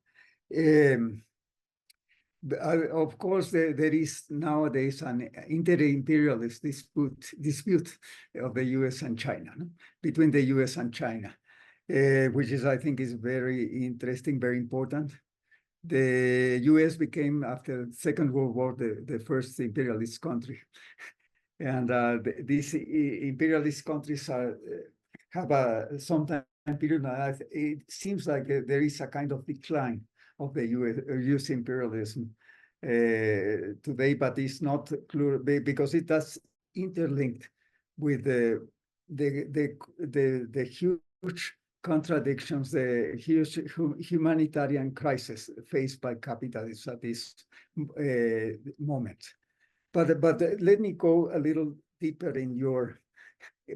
Of course, there is nowadays an inter-imperialist dispute of the U.S. and China, no? Between the U.S. and China, which is, I think, is very interesting, very important. The U.S. became, after the Second World War, the first imperialist country. And these imperialist countries have some time period. It seems like there is a kind of decline of the U.S. imperialism today, but it's not clear, because it interlinked with the huge contradictions, the huge humanitarian crisis faced by capitalism at this moment. But let me go a little deeper in your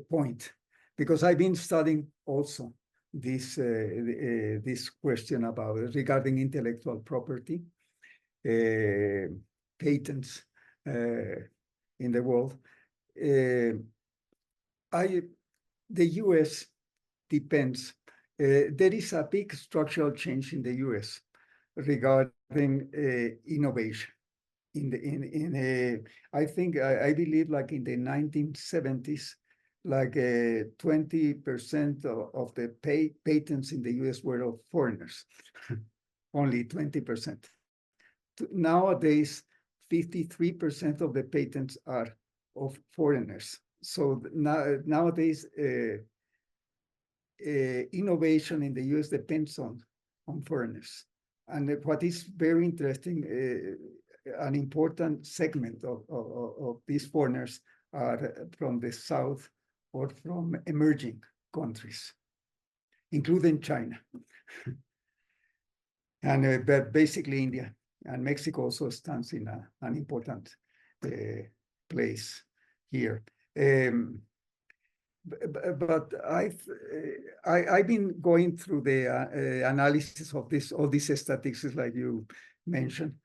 point, because I've been studying also this question about regarding intellectual property, patents in the world. The U.S. depends. There is a big structural change in the U.S. regarding innovation. I believe like in the 1970s, like 20% of the patents in the U.S. were of foreigners, only 20%. Nowadays, 53% of the patents are of foreigners. So nowadays, innovation in the U.S. depends on foreigners. And what is very interesting, an important segment of these foreigners are from the South or from emerging countries, including China. And but basically India and Mexico also stands in an important place here. But I've been going through the analysis of all these statistics like you mentioned,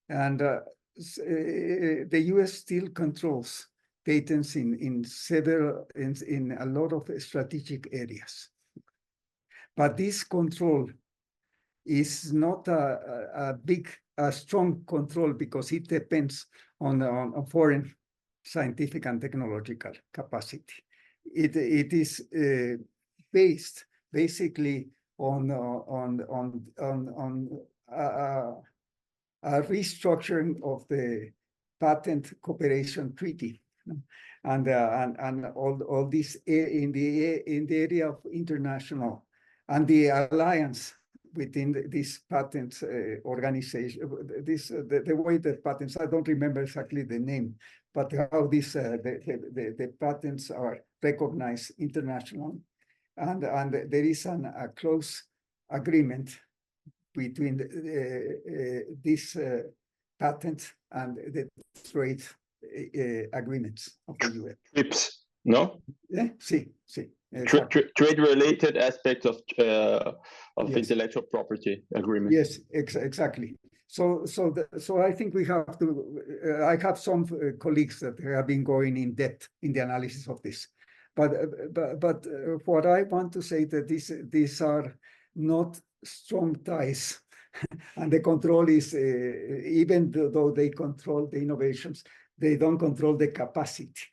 and the U.S. still controls patents in a lot of strategic areas. But this control is not a strong control because it depends on foreign scientific and technological capacity. It is based basically on a restructuring of the patent cooperation treaty, and all this in the area of international and the alliance within this patent organization. The way that patents, I don't remember exactly the name, but how this the patents are recognized internationally, and there is a close agreement between this patent and the trade agreements of the U.S. TRIPS, no? Yeah, sí. Exactly. Trade-related aspects of Yes. intellectual property agreement. Yes, exactly. So I think we have to. I have some colleagues that have been going in depth in the analysis of this, but what I want to say that these are not strong ties, and the control is even though they control the innovations, they don't control the capacity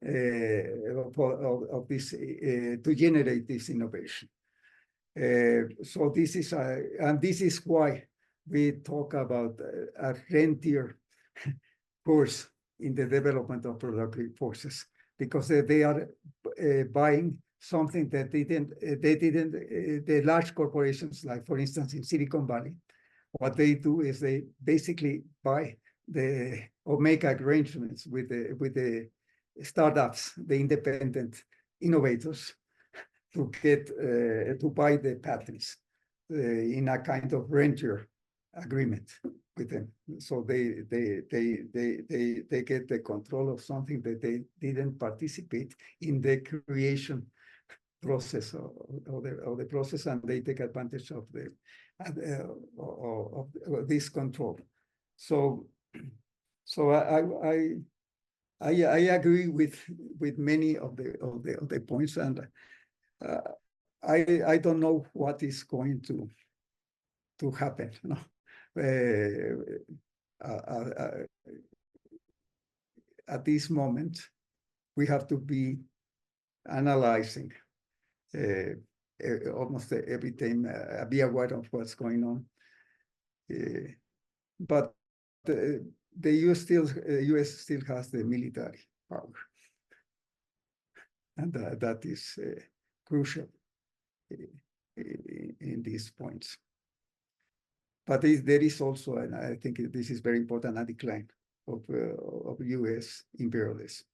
of this to generate this innovation. So this is and this is why we talk about a rentier course in the development of productive forces, because they are buying something that the large corporations, like for instance in Silicon Valley, what they do is they basically buy or make arrangements with the startups, the independent innovators, to get to buy the patents in a kind of rentier agreement with them. So they get the control of something that they didn't participate in the creation process of the process, and they take advantage of this control. So I agree with many of the points, and I don't know what is going to happen. No? At this moment, we have to be analyzing almost every time, be aware of what's going on. But the US still has the military power, and that is crucial in these points. But there is also, and I think this is very important, a decline of US imperialism.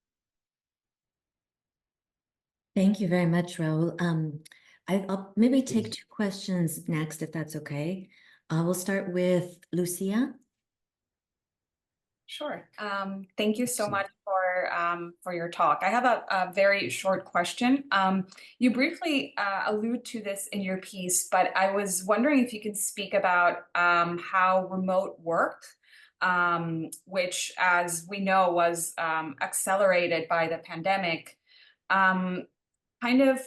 Thank you very much, Raul. I'll maybe take Please. 2 questions next, if that's okay. We'll start with Lucia. Sure. Thank you so So- much for your talk. I have a very short question. You briefly allude to this in your piece, but I was wondering if you could speak about how remote work, which, as we know, was accelerated by the pandemic, kind of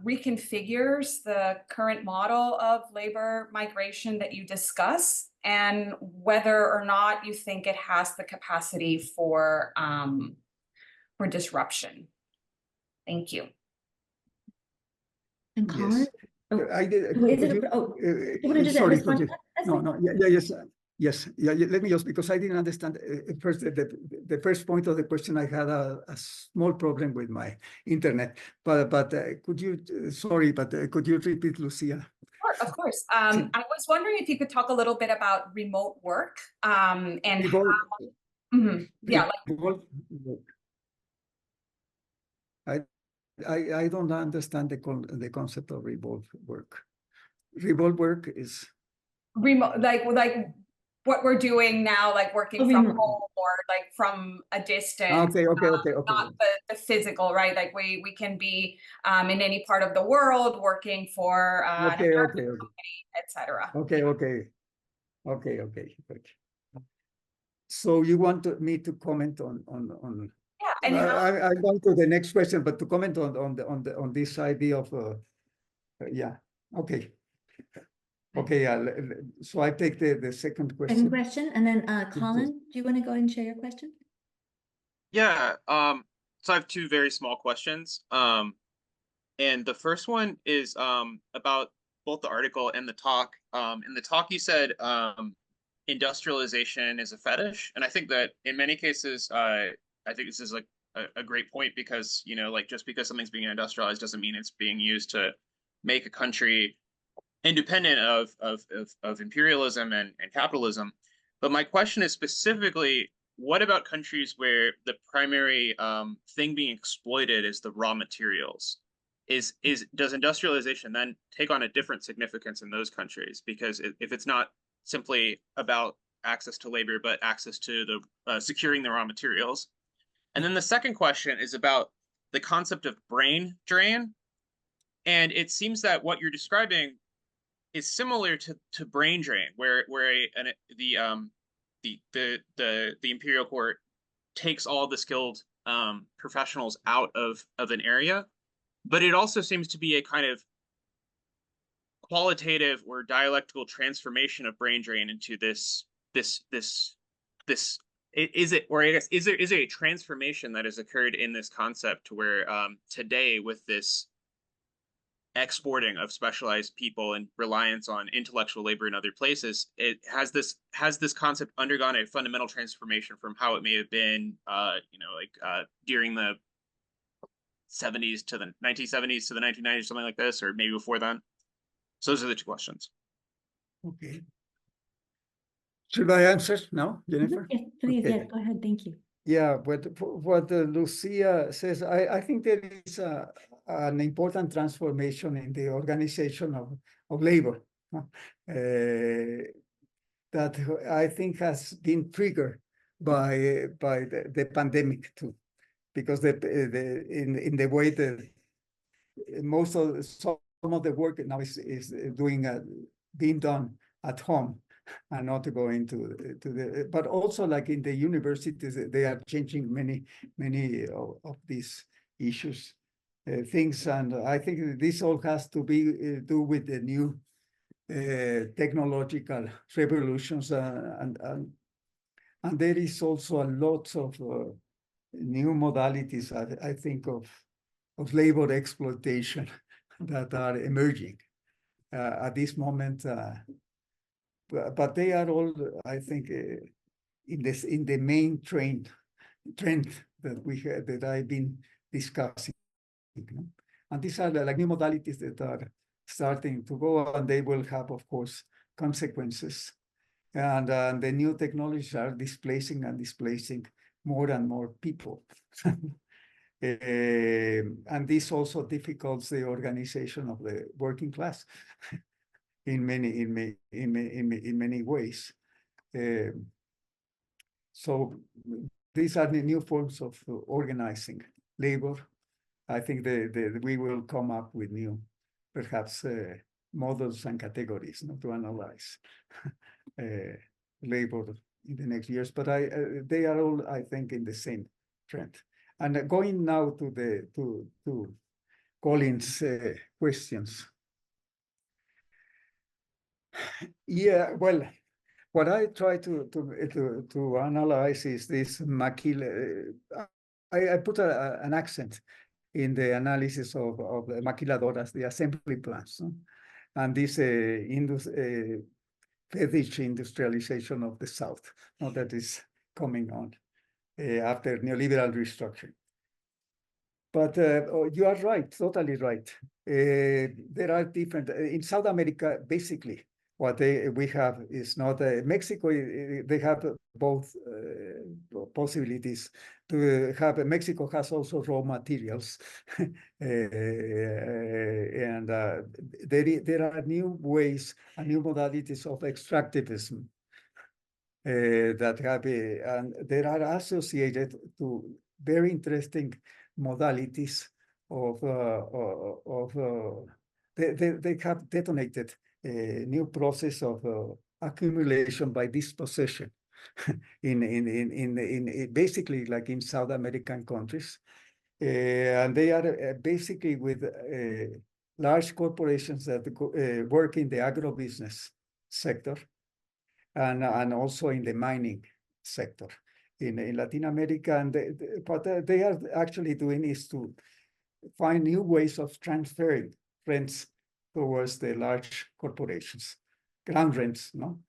reconfigures the current model of labor migration that you discuss, and whether or not you think it has the capacity for disruption. Thank you. And Colin? Yes. Oh, I did. oh, is could it, you- oh, you want to just sorry, respond could to you- that? That's No, fine. no, yes. Let me just, because I didn't understand first the first point of the question. I had a small problem with my internet, but could you? Sorry, but could you repeat, Lucia? Sure, of course. I was wondering if you could talk a little bit about remote work and Remote- yeah, like remote work. I don't understand the concept of remote work. Remote work is remote, like what we're doing now, like working Oh, from remote. home or like from a distance. okay. Not the physical, right? Like we can be in any part of the world working for an Okay. etc. Okay. So you want me to comment on Yeah, and how, I go to the next question, but to comment on this idea of yeah. Okay. So I take the second Second question. question, and then Colin, do you want to go ahead and share your question? Yeah, so I have 2 very small questions. And the first one is about both the article and the talk. In the talk you said industrialization is a fetish, and I think that in many cases I think this is like a great point, because like just because something's being industrialized doesn't mean it's being used to make a country independent of imperialism and capitalism. But my question is specifically, what about countries where the primary thing being exploited is the raw materials? Does industrialization then take on a different significance in those countries? Because if it's not simply about access to labor, but access to the securing the raw materials. And then the second question is about the concept of brain drain. And it seems that what you're describing is similar to brain drain, where the imperial court takes all the skilled professionals out of an area, but it also seems to be a kind of qualitative or dialectical transformation of brain drain into this. Is it, or I guess, is there a transformation that has occurred in this concept to where today, with this exporting of specialized people and reliance on intellectual labor in other places, it has this concept undergone a fundamental transformation from how it may have been during the 70s to the 1970s to the 1990s, something like this, or maybe before then? So those are the 2 questions. Okay. Should I answer now, Jennifer? Yes, please, Okay. yeah, go ahead, thank you. Yeah, what Lucia says, I think there is an important transformation in the organization of labor that I think has been triggered by the pandemic too, because in the way that some of the work now is being done at home and not going to the, but also like in the universities, they are changing many of these issues, things. And I think this all has to be do with the new technological revolutions, and there is also a lot of new modalities, I think, of labor exploitation that are emerging at this moment. But they are all, I think, in the main trend that we had, that I've been discussing. And these are like new modalities that are starting to go, and they will have, of course, consequences. And the new technologies are displacing more and more people. And this also difficults the organization of the working class in many ways. So these are the new forms of organizing labor. I think we will come up with new, perhaps, models and categories to analyze labor in the next years. But they are all, I think, in the same trend. And going now to Colin's questions. Yeah, well, what I try to analyze is this maquila. I put an accent in the analysis of the maquiladoras, the assembly plants, and this fetish industrialization of the South that is coming on after neoliberal restructuring. But you are right, totally right. There are different, in South America, basically, what we have is not, Mexico, they have both possibilities to have, Mexico has also raw materials. And there are new ways and new modalities of extractivism that have, and they are associated to very interesting modalities of they have detonated a new process of accumulation by dispossession in basically like in South American countries, and they are basically with large corporations that work in the agribusiness sector and also in the mining sector in Latin America. And what they are actually doing is to find new ways of transferring rents towards the large corporations, ground rents, no?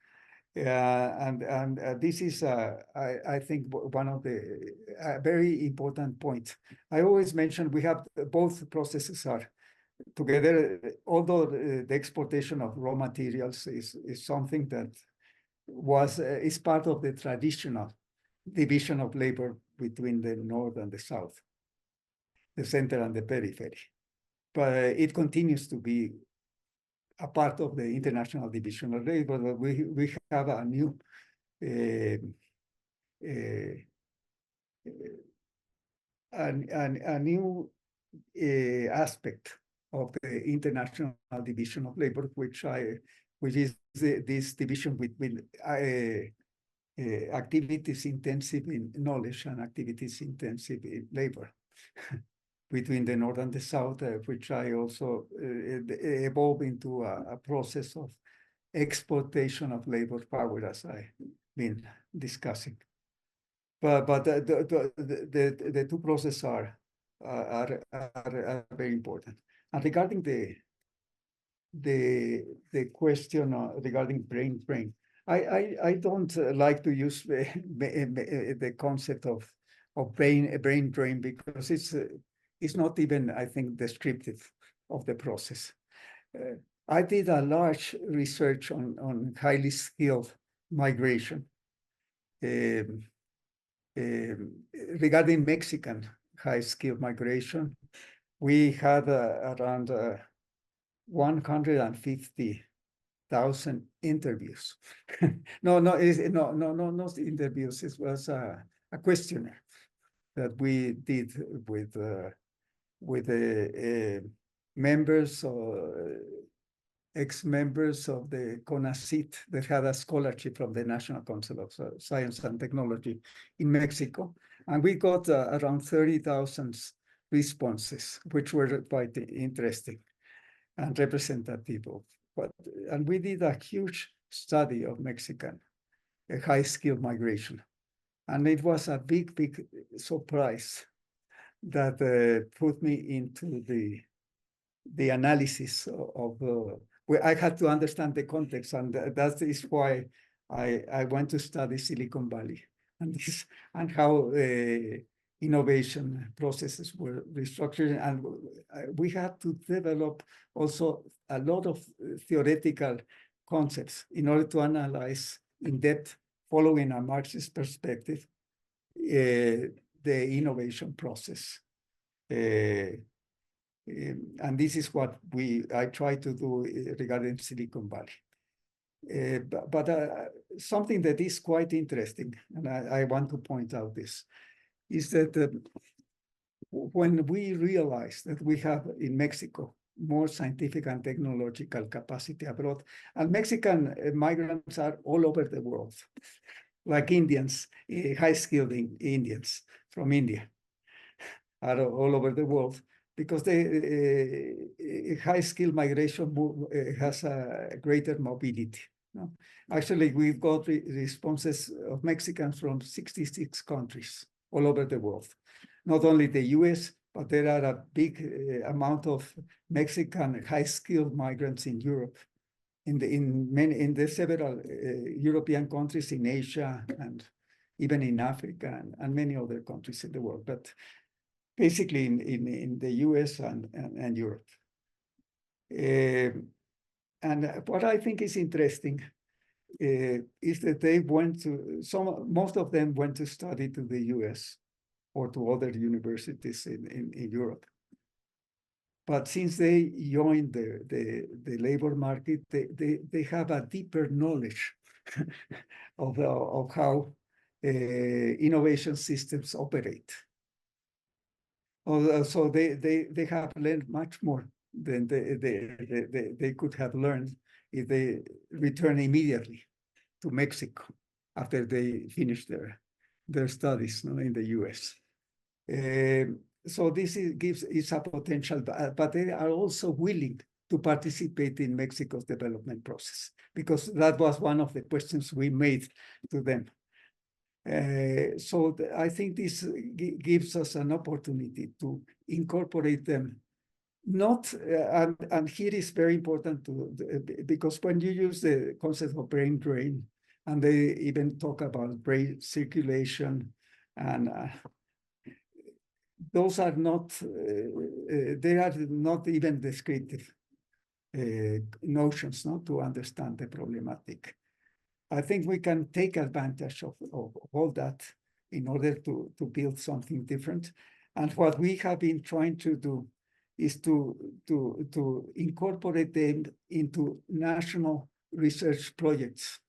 And this is, I think, one of the very important points. I always mention we have both processes are together, although the exportation of raw materials is something that is part of the traditional division of labor between the North and the South, the center and the periphery. But it continues to be a part of the international division of labor. But we have a new a new aspect of the international division of labor, which is this division between activities intensive in knowledge and activities intensive in labor between the North and the South, which I also evolve into a process of exploitation of labor power, as I've been discussing. But the two processes are very important. And regarding the question regarding brain, I don't like to use the concept of brain drain, because it's not even, I think, descriptive of the process. I did a large research on highly skilled migration regarding Mexican high-skilled migration. We had around 150,000 interviews. No interviews. It was a questionnaire that we did with members or ex-members of the CONACYT that had a scholarship from the National Council of Science and Technology in Mexico. And we got around 30,000 responses, which were quite interesting and representative of and we did a huge study of Mexican high-skilled migration. And it was a big surprise that put me into the analysis of where I had to understand the context, and that is why I went to study Silicon Valley and how innovation processes were restructured. And we had to develop also a lot of theoretical concepts in order to analyze in depth, following a Marxist perspective, the innovation process And this is what I try to do regarding Silicon Valley. But something that is quite interesting, and I want to point out this, is that when we realize that we have in Mexico more scientific and technological capacity abroad, and Mexican migrants are all over the world, like Indians, high-skilled Indians from India are all over the world, because the high-skilled migration has a greater mobility. No? Actually, we've got responses of Mexicans from 66 countries all over the world. Not only the US, but there are a big amount of Mexican high-skilled migrants in Europe, in the several European countries, in Asia, and even in Africa, and many other countries in the world. But basically in the US and Europe. And what I think is interesting is that they most of them went to study to the US or to other universities in Europe. But since they joined the labor market, they have a deeper knowledge of how innovation systems operate. So they have learned much more than they could have learned if they return immediately to Mexico after they finish their studies in the US. So this gives a potential, but they are also willing to participate in Mexico's development process, because that was one of the questions we made to them. So I think this gives us an opportunity to incorporate them. Not, and here is very important because when you use the concept of brain drain, and they even talk about brain circulation, and those are not, they are not even descriptive notions, not to understand the problematic. I think we can take advantage of all that in order to build something different. And what we have been trying to do is to incorporate them into national research projects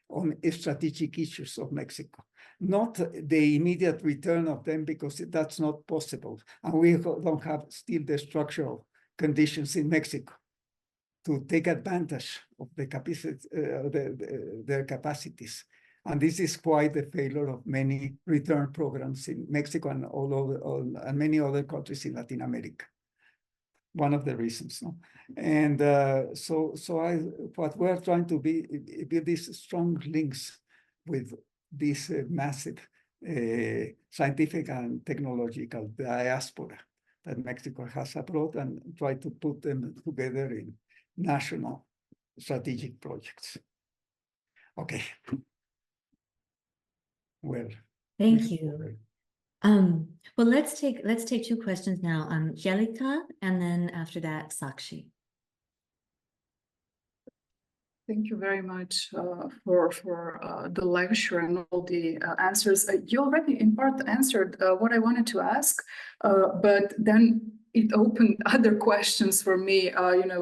on strategic issues of Mexico. Not the immediate return of them, because that's not possible. And we don't have still the structural conditions in Mexico to take advantage of the capacity, their capacities. And this is why the failure of many return programs in Mexico and and many other countries in Latin America. One of the reasons. No? And what we're trying to build these strong links with this massive scientific and technological diaspora that Mexico has abroad, and try to put them together in national strategic projects. Okay. Well, Thank you. Well, let's take 2 questions now. Jelika, and then after that, Sakshi. Thank you very much for the lecture and all the answers. You already in part answered what I wanted to ask, but then it opened other questions for me,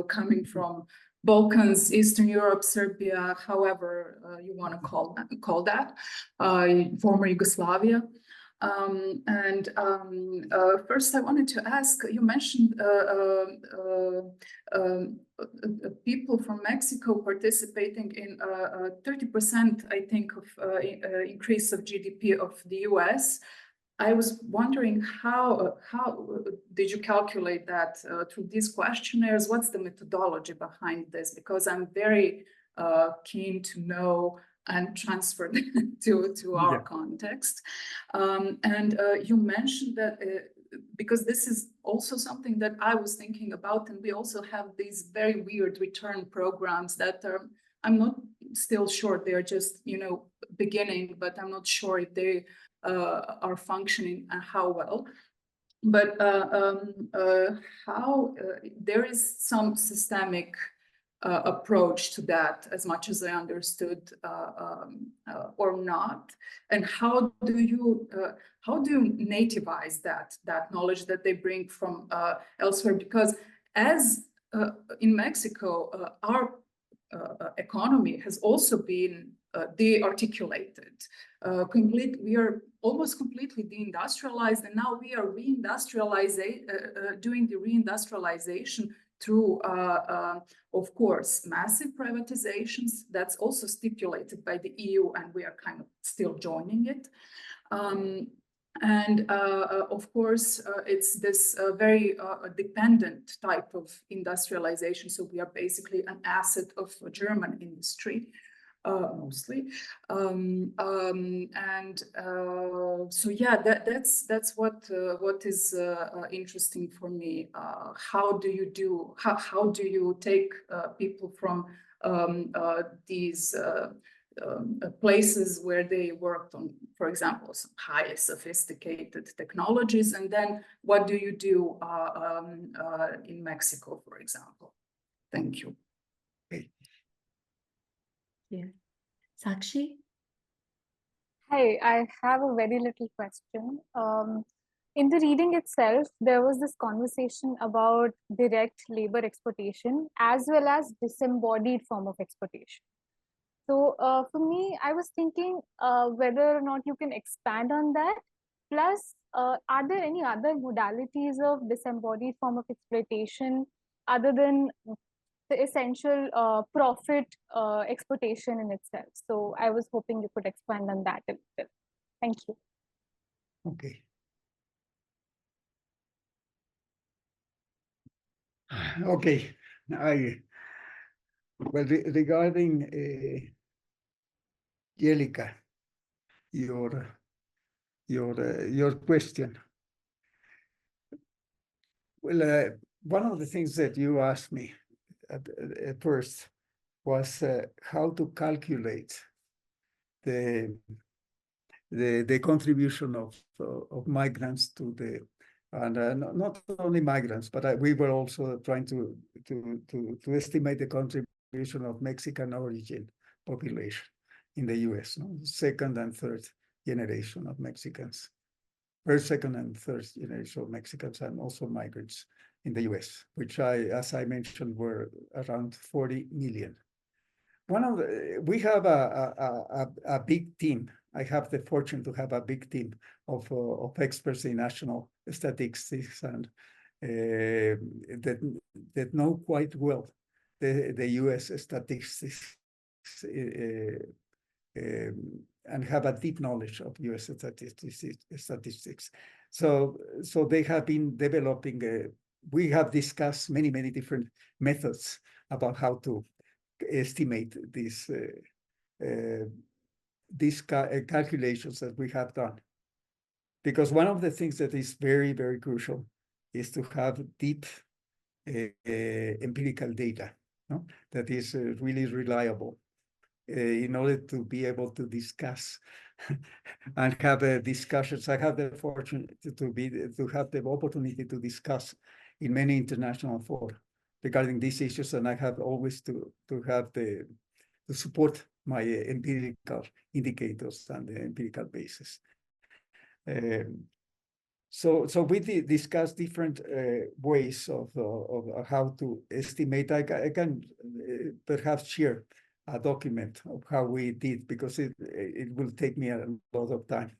coming from Balkans, Eastern Europe, Serbia, however you want to call that, former Yugoslavia. First, I wanted to ask, you mentioned people from Mexico participating in 30%, I think, of increase of GDP of the US. I was wondering how did you calculate that through these questionnaires? What's the methodology behind this? Because I'm very keen to know and transfer to our context. You mentioned that because this is also something that I was thinking about, and we also have these very weird return programs that are, I'm not still sure, they're just, beginning, but I'm not sure if they are functioning and how well. But how there is some systemic approach to that, as much as I understood, or not? And how do you nativize that knowledge that they bring from elsewhere? Because as in Mexico, our economy has also been de-articulated. We are almost completely deindustrialized, and now we are doing the reindustrialization through, of course, massive privatizations. That's also stipulated by the EU, and we are kind of still joining it. Of course, it's this very dependent type of industrialization. So we are basically an asset of German industry, mostly. So yeah, that's what is interesting for me. How do you take people from these places where they worked on, for example, some highly sophisticated technologies, and then what do you do in Mexico, for example? Thank you. Yeah. Sakshi? Hi, I have a very little question. In the reading itself, there was this conversation about direct labor exploitation as well as disembodied form of exploitation. So for me, I was thinking whether or not you can expand on that. Plus, are there any other modalities of disembodied form of exploitation other than the essential profit exploitation in itself? So I was hoping you could expand on that a little. Thank you. Okay. Okay. Regarding Yelica, your question. Well, one of the things that you asked me at first was how to calculate the contribution of migrants to the, and not only migrants, but we were also trying to estimate the contribution of Mexican origin population in the US, no? Second and third generation of Mexicans, first, second, and third generation of Mexicans, and also migrants in the US, which as I mentioned, were around 40 million. We have a big team. I have the fortune to have a big team of experts in national statistics and that know quite well the US statistics and have a deep knowledge of US statistics. So they have been developing. We have discussed many different methods about how to estimate these calculations that we have done. Because one of the things that is very crucial is to have deep empirical data, no? That is really reliable in order to be able to discuss and have discussions. I have the fortune to have the opportunity to discuss in many international fora regarding these issues, and I have always to support my empirical indicators and the empirical basis. So we discuss different ways of how to estimate. I can perhaps share a document of how we did, because it will take me a lot of time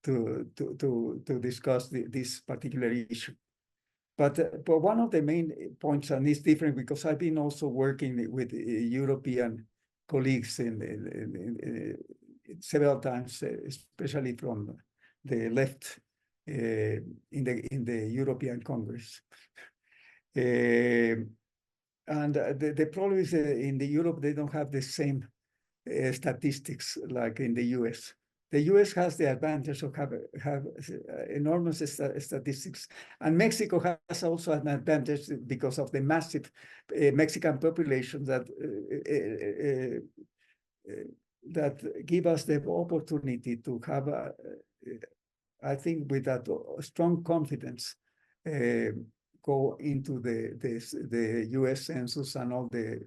to discuss this particular issue. But one of the main points, and it's different because I've been also working with European colleagues in several times, especially from the left in the European Congress. And the problem is in Europe, they don't have the same statistics like in the US. The US has the advantage of have enormous statistics, and Mexico has also an advantage because of the massive Mexican population that give us the opportunity to have, I think, with that strong confidence, go into the US Census and all the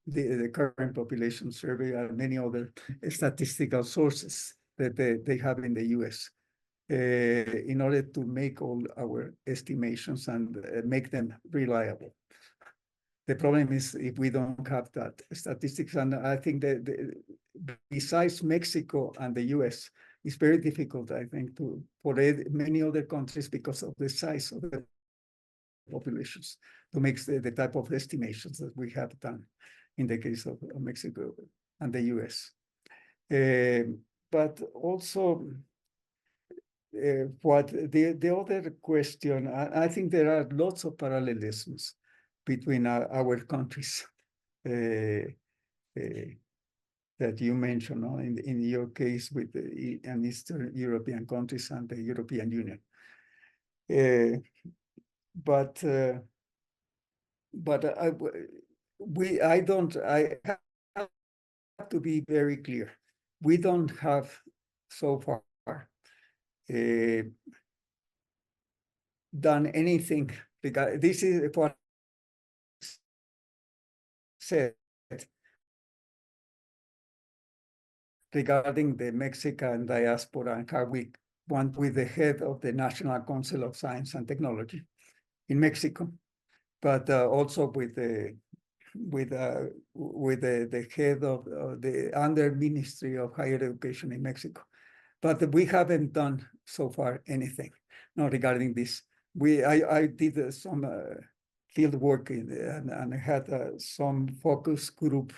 the current population survey and many other statistical sources that they have in the US in order to make all our estimations and make them reliable. The problem is if we don't have that statistics, and I think that besides Mexico and the US, it's very difficult, I think, for many other countries because of the size of the populations to make the type of estimations that we have done in the case of Mexico and the US. But also, what the other question, I think there are lots of parallelisms between our countries that you mentioned, no? In your case with the Eastern European countries and the European Union. But I have to be very clear. We don't have so far done anything because this is what said regarding the Mexican diaspora and how we want with the head of the National Council of Science and Technology in Mexico, but also with the head of the Under Ministry of Higher Education in Mexico. But we haven't done so far anything regarding this. I did some field work and had some focus group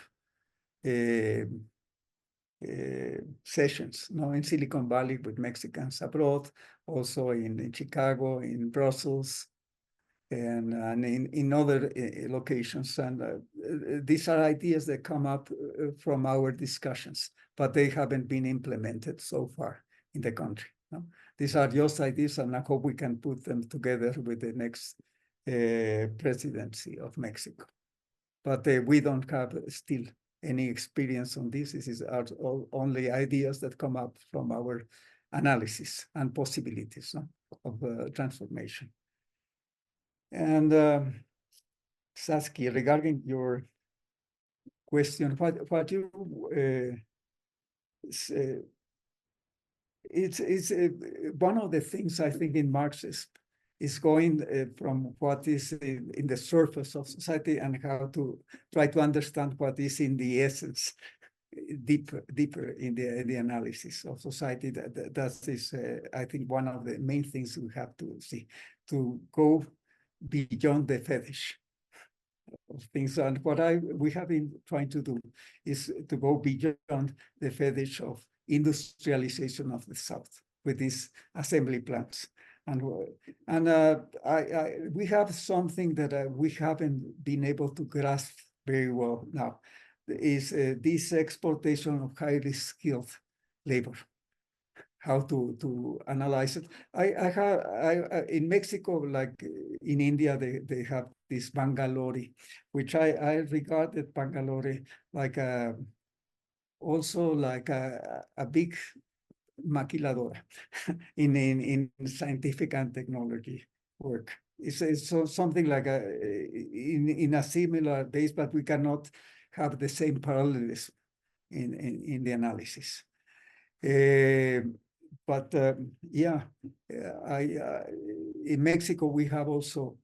sessions in Silicon Valley with Mexicans abroad, also in Chicago, in Brussels, and in other locations. And these are ideas that come up from our discussions, but they haven't been implemented so far in the country. These are just ideas, and I hope we can put them together with the next presidency of Mexico. But we don't have still any experience on this. This is only ideas that come up from our analysis and possibilities of transformation. And Saskia, regarding your question, what you it's one of the things I think in Marxism is going from what is in the surface of society and how to try to understand what is in the essence, deeper in the analysis of society. That is, I think, one of the main things we have to see, to go beyond the fetish of things. And what we have been trying to do is to go beyond the fetish of industrialization of the South with these assembly plants. And we have something that we haven't been able to grasp very well now, is this exportation of highly skilled labor. How to analyze it. I in Mexico, like in India, they have this Bangalore, which I regarded Bangalore like also like a big maquiladora in scientific and technology work. It's something like in a similar base, but we cannot have the same parallelism in the analysis. But yeah, in Mexico, we have also,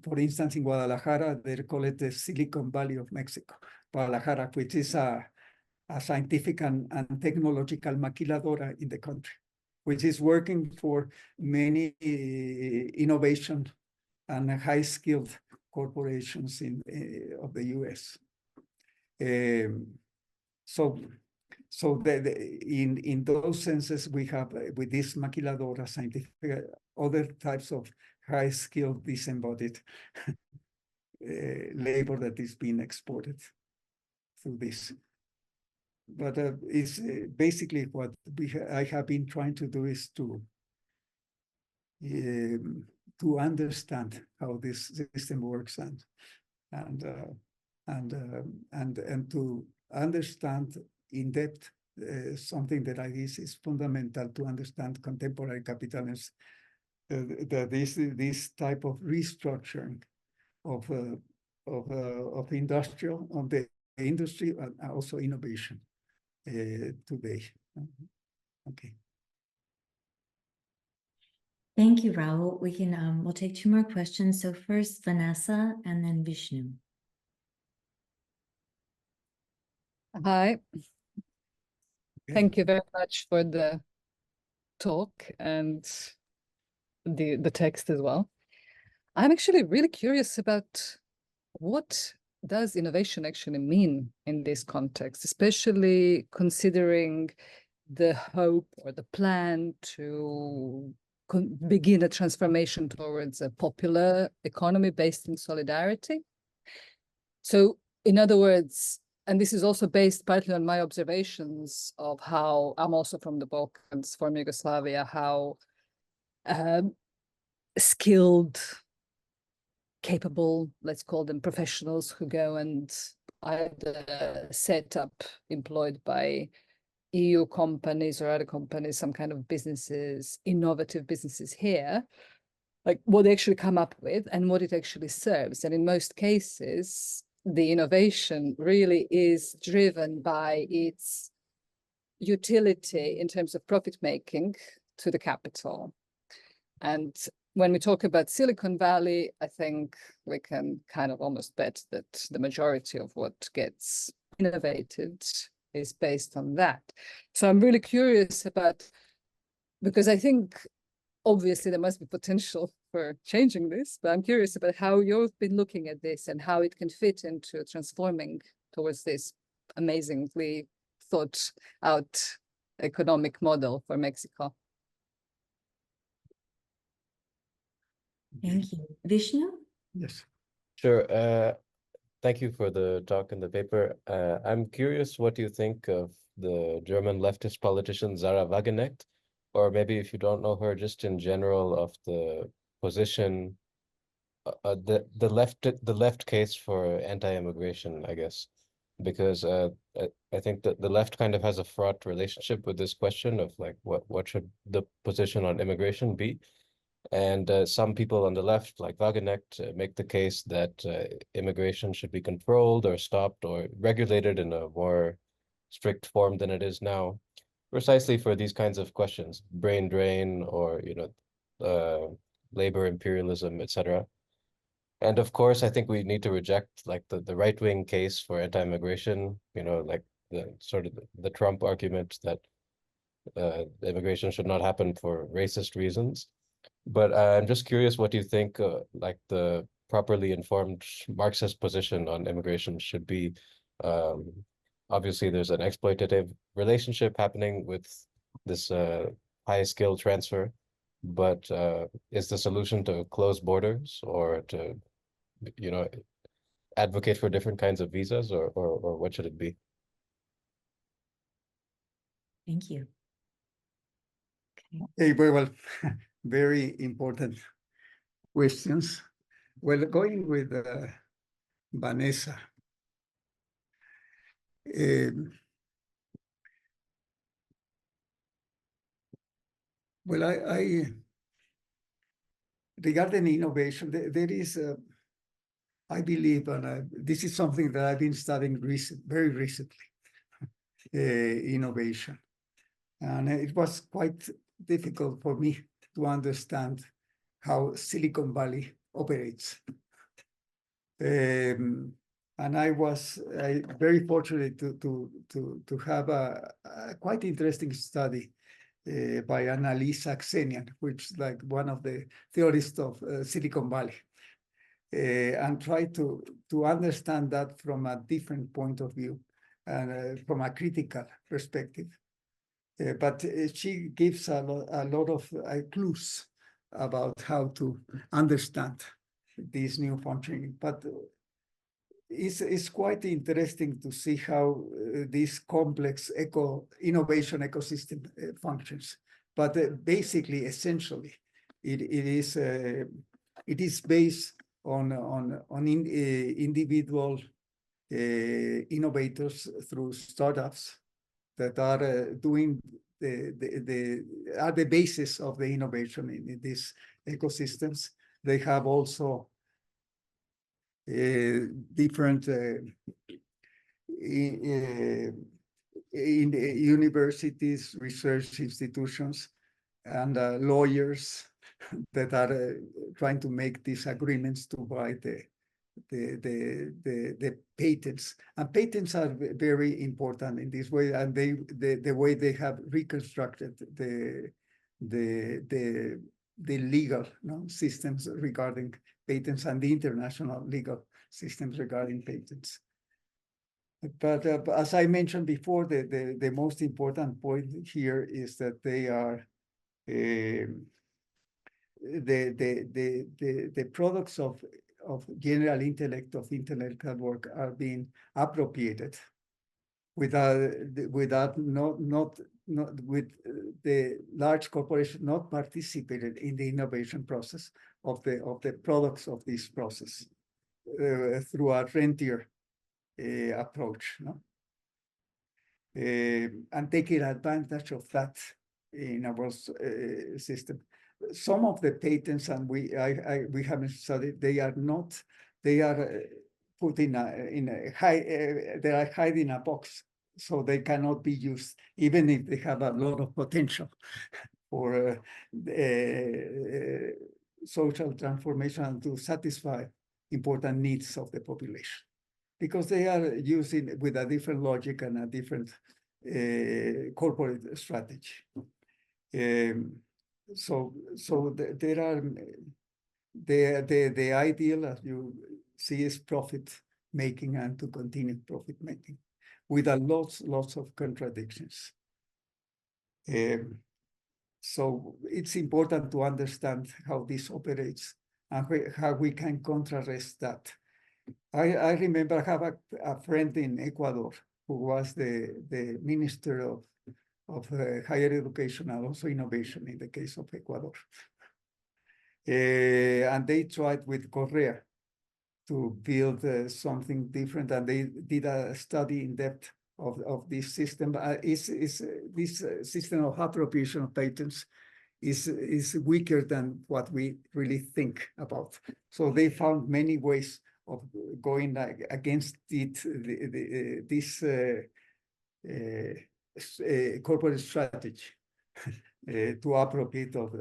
for instance, in Guadalajara, they call it the Silicon Valley of Mexico, Guadalajara, which is a scientific and technological maquiladora in the country, which is working for many innovation and high-skilled corporations of the US. So in those senses, we have with this maquiladora scientific other types of high-skilled disembodied labor that is being exported through this. But it's basically what I have been trying to do is to understand how this system works and to understand in depth something that I guess is fundamental to understand contemporary capitalism. That this type of restructuring of of industrial, of the industry, and also innovation today. Okay. Thank you, Raul. We can we'll take two more questions. So first Vanessa and then Vishnu. Hi. Okay. Thank you very much for the talk and the text as well. I'm actually really curious about what does innovation actually mean in this context, especially considering the hope or the plan to begin a transformation towards a popular economy based in solidarity. So, in other words, and this is also based partly on my observations of how I'm also from the Balkans, from Yugoslavia, how skilled, capable, let's call them professionals who go and either set up, employed by EU companies or other companies, some kind of businesses, innovative businesses here, like what they actually come up with and what it actually serves. And in most cases, the innovation really is driven by its utility in terms of profit making to the capital. And when we talk about Silicon Valley, I think we can kind of almost bet that the majority of what gets innovated is based on that. So I'm really curious about, because I think obviously there must be potential for changing this, but I'm curious about how you've been looking at this and how it can fit into transforming towards this amazingly thought out economic model for Mexico. Thank you. Vishnu? Yes. Sure. Thank you for the talk and the paper. I'm curious what you think of the German leftist politician Sarah Wagenknecht, or maybe if you don't know her, just in general of the position, the left case for anti-immigration, I guess, because I think that the left kind of has a fraught relationship with this question of like what should the position on immigration be. And some people on the left, like Wagenknecht, make the case that immigration should be controlled or stopped or regulated in a more strict form than it is now, precisely for these kinds of questions, brain drain or, labor imperialism, etc. And of course, I think we need to reject like the right-wing case for anti-immigration, like the sort of the Trump argument that immigration should not happen for racist reasons. But I'm just curious what you think, like the properly informed Marxist position on immigration should be. Obviously, there's an exploitative relationship happening with this high skill transfer, but is the solution to close borders or to, advocate for different kinds of visas, or what should it be? Thank you. Okay. Hey, very well. Very important questions. Well, going with Vanessa. Well, I regarding innovation, there is, I believe, and this is something that I've been studying very recently, innovation. And it was quite difficult for me to understand how Silicon Valley operates. And I was very fortunate to have a quite interesting study by Annalise Saxenian, which is like one of the theorists of Silicon Valley, and try to understand that from a different point of view and from a critical perspective. But she gives a lot of clues about how to understand this new functioning. But it's quite interesting to see how this complex innovation ecosystem functions. But basically, essentially, it is based on individual innovators through startups that are doing the basis of the innovation in these ecosystems. They have also different in the universities, research institutions, and lawyers that are trying to make these agreements to buy the patents. And patents are very important in this way, and the way they have reconstructed the legal systems regarding patents and the international legal systems regarding patents. But as I mentioned before, the most important point here is that they are the products of general intellect, of intellectual work, are being appropriated without with the large corporation not participated in the innovation process of the products of this process through a rentier approach, no? And taking advantage of that in our system. Some of the patents, and we haven't studied, they are put in a they are hiding in a box, so they cannot be used, even if they have a lot of potential for social transformation and to satisfy important needs of the population, because they are using with a different logic and a different corporate strategy. So there are the ideal, as you see, is profit making and to continue profit making with a lots of contradictions. So it's important to understand how this operates and how we can contrast that. I remember I have a friend in Ecuador who was the minister of higher education and also innovation in the case of Ecuador. And they tried with Correa to build something different, and they did a study in depth of this system. This system of appropriation of patents is weaker than what we really think about. So they found many ways of going against this corporate strategy to appropriate of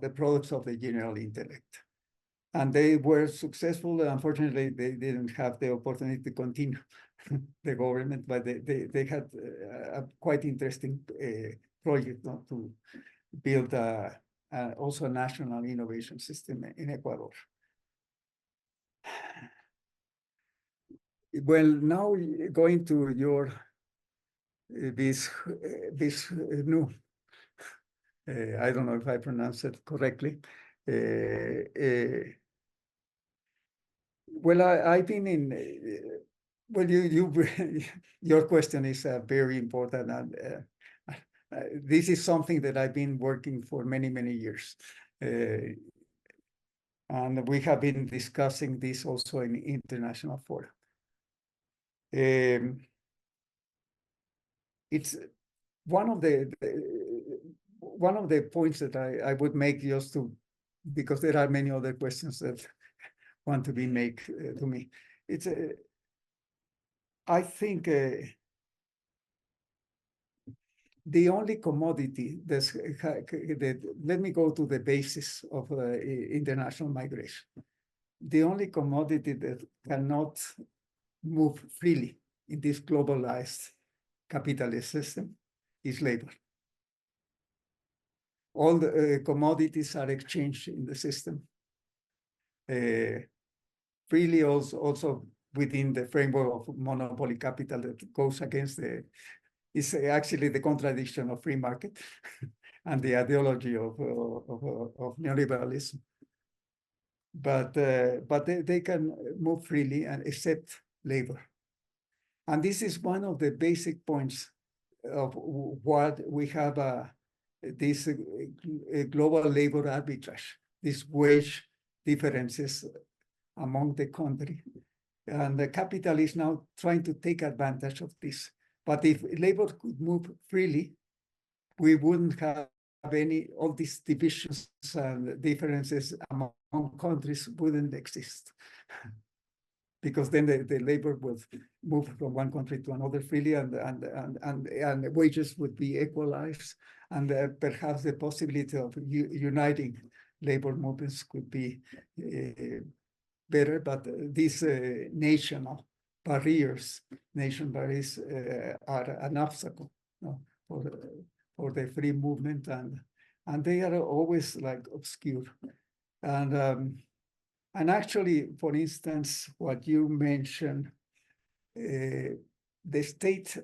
the products of the general intellect. And they were successful. Unfortunately, they didn't have the opportunity to continue the government, but they had a quite interesting project to build also a national innovation system in Ecuador. Well, now going to your Vishnu, I don't know if I pronounced it correctly. Well, I've been in. Well, your question is very important, and this is something that I've been working for many years. And we have been discussing this also in international fora. It's one of the points that I would make, just to, because there are many other questions that want to be made to me. It's I think the only commodity let me go to the basis of international migration. The only commodity that cannot move freely in this globalized capitalist system is labor. All the commodities are exchanged in the system freely, also within the framework of monopoly capital that goes against is actually the contradiction of free market and the ideology of neoliberalism. But they can move freely and accept labor. And this is one of the basic points of what we have this global labor arbitrage, these wage differences among the country. And the capital is now trying to take advantage of this. But if labor could move freely, we wouldn't have all these divisions and differences among countries wouldn't exist. Because then the labor would move from one country to another freely, and wages would be equalized, and perhaps the possibility of uniting labor movements could be better. But these nation barriers are an obstacle, for the free movement, and they are always like obscure. And actually, for instance, what you mentioned, the state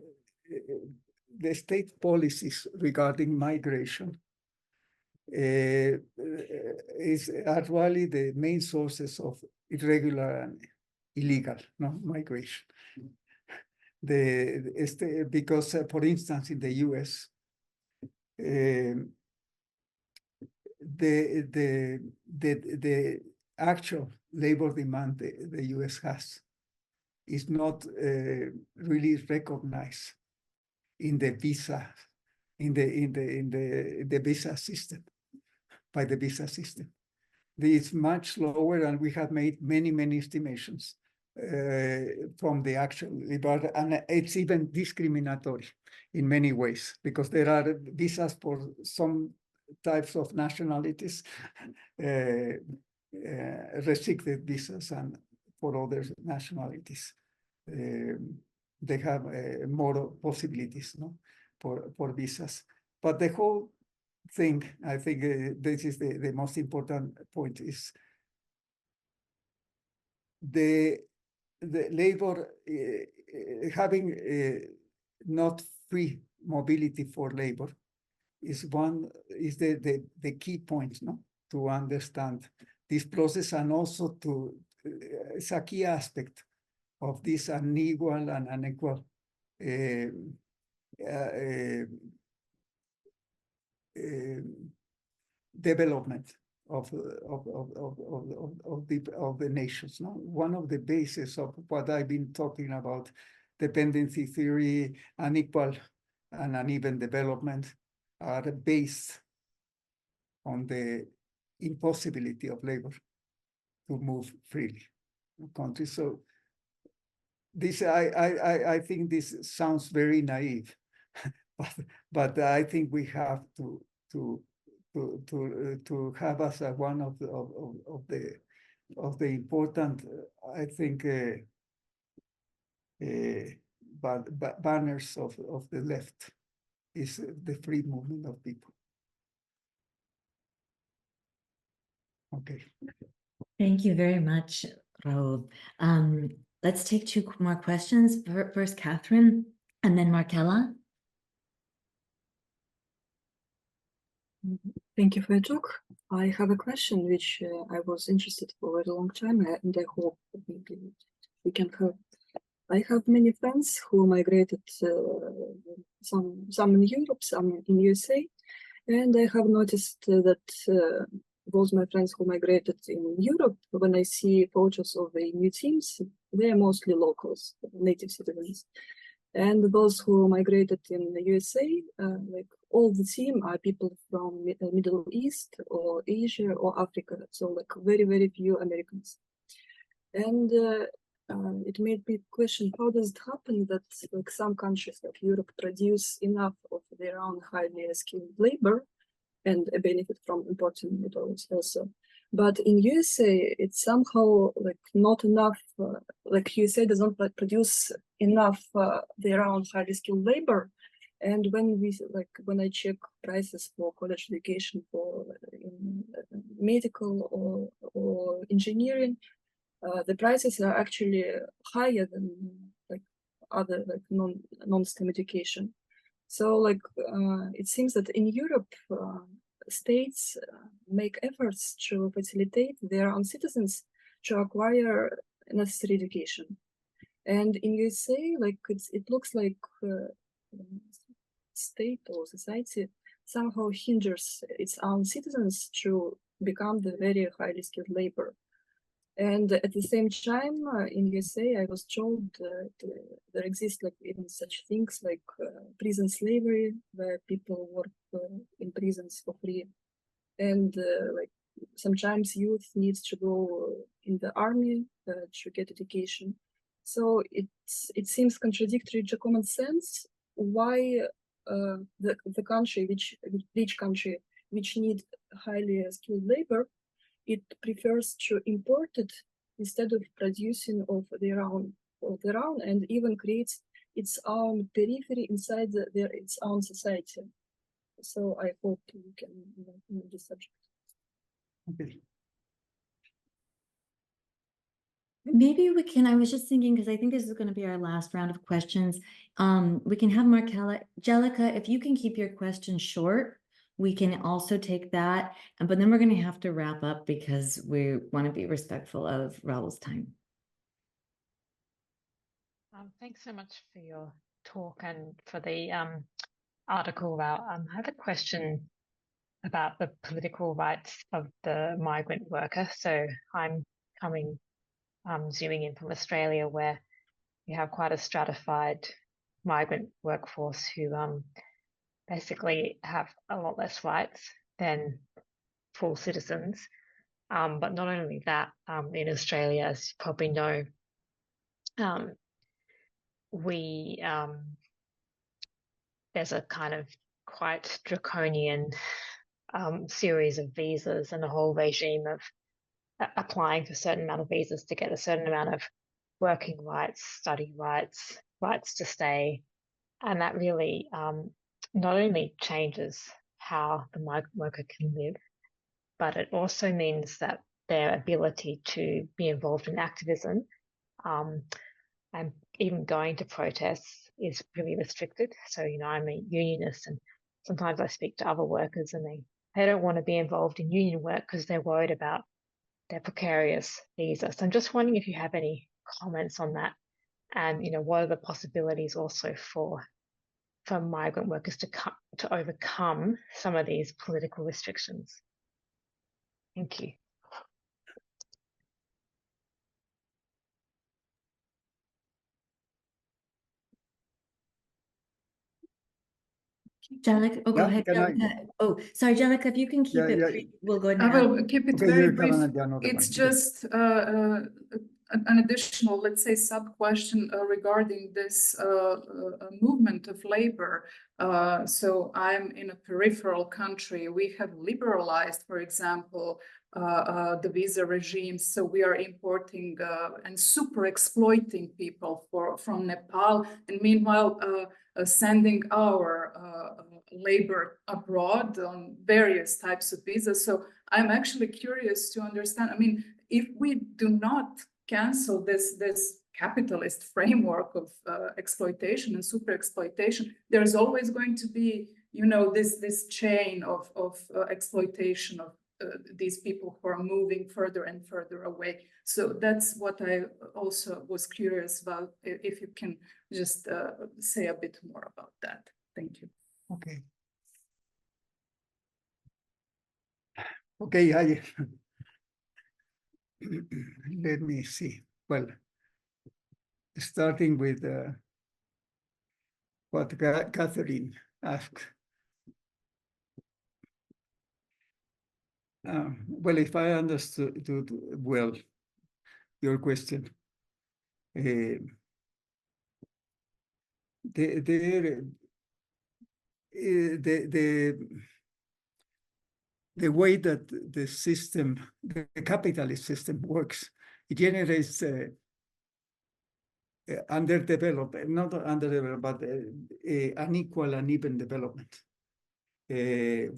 policies regarding migration are really the main sources of irregular and illegal migration. Because, for instance, in the U.S., the actual labor demand the U.S. has is not really recognized in the visa, in the visa system, by the visa system. It's much lower, and we have made many estimations from the actual labor, and it's even discriminatory in many ways, because there are visas for some types of nationalities, restricted visas, and for other nationalities, they have more possibilities for visas. But the whole thing, I think this is the most important point, is the labor having not free mobility for labor is the key point to understand this process, and also it's a key aspect of this unequal and unequal development of the nations. One of the bases of what I've been talking about, dependency theory, unequal and uneven development, are based on the impossibility of labor to move freely in countries. So this, I think this sounds very naive, but I think we have to have as one of the important, I think, banners of the left is the free movement of people. Okay. Thank you very much, Raúl. Let's take two more questions. First, Catherine, and then Markella. Thank you for your talk. I have a question which I was interested for a very long time, and I hope maybe we can help. I have many friends who migrated, some in Europe, some in USA, and I have noticed that both my friends who migrated in Europe, when I see photos of the new teams, they are mostly locals, native citizens. And those who migrated in the USA, like all the team are people from Middle East or Asia or Africa. So like very few Americans. And it made me question, how does it happen that like some countries like Europe produce enough of their own highly skilled labor and benefit from importing it also. But in USA, it's somehow like not enough, like USA doesn't produce enough their own highly skilled labor. And when I check prices for college education for medical or engineering, the prices are actually higher than like other like non-STEM education. So like it seems that in Europe, states make efforts to facilitate their own citizens to acquire necessary education. And in USA, like it looks like state or society somehow hinders its own citizens to become the very highly skilled labor. And at the same time, in USA, I was told there exist like even such things like prison slavery, where people work in prisons for free. And like sometimes youth needs to go in the army to get education. So it seems contradictory to common sense why the country which rich country which need highly skilled labor, it prefers to import it instead of producing of their own and even creates its own periphery inside its own society. So I hope you can know this subject. Okay. Maybe we can, I was just thinking, because I think this is going to be our last round of questions. We can have Angelica, if you can keep your questions short, we can also take that. But then we're going to have to wrap up because we want to be respectful of Raúl's time. Thanks so much for your talk and for the article, Raúl. I have a question about the political rights of the migrant worker. So I'm zooming in from Australia, where we have quite a stratified migrant workforce who basically have a lot less rights than full citizens. But not only that, in Australia, as you probably know, there's a kind of quite draconian series of visas and a whole regime of applying for a certain amount of visas to get a certain amount of working rights, study rights, rights to stay. And that really not only changes how the migrant worker can live, but it also means that their ability to be involved in activism and even going to protests is really restricted. So, I'm a unionist, and sometimes I speak to other workers and they don't want to be involved in union work because they're worried about their precarious visa. So I'm just wondering if you have any comments on that, and what are the possibilities also for migrant workers to overcome some of these political restrictions. Thank you. Angelica, go ahead. Oh, sorry, Angelica, if you can keep it brief, we'll go ahead and I will keep it very brief. It's just an additional, let's say, sub-question regarding this movement of labor. So I'm in a peripheral country. We have liberalized, for example, the visa regimes. So we are importing and super exploiting people from Nepal. And meanwhile, sending our labor abroad on various types of visas. So I'm actually curious to understand, if we do not cancel this capitalist framework of exploitation and super exploitation, there's always going to be, this chain of exploitation of these people who are moving further and further away. So that's what I also was curious about, if you can just say a bit more about that. Thank you. Okay. Okay, let me see. Well, starting with what Catherine asked. Well, if I understood well your question, the way that the system, the capitalist system works, it generates underdeveloped, not underdeveloped, but unequal and uneven development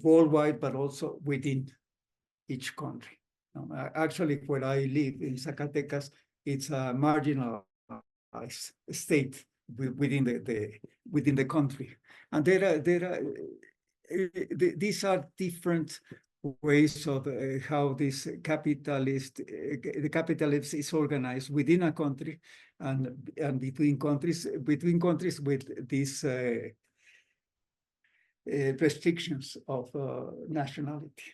worldwide, but also within each country. Actually, where I live in Zacatecas, it's a marginalized state within the country, and these are different ways of how this the capitalism is organized within a country and between countries with these restrictions of nationality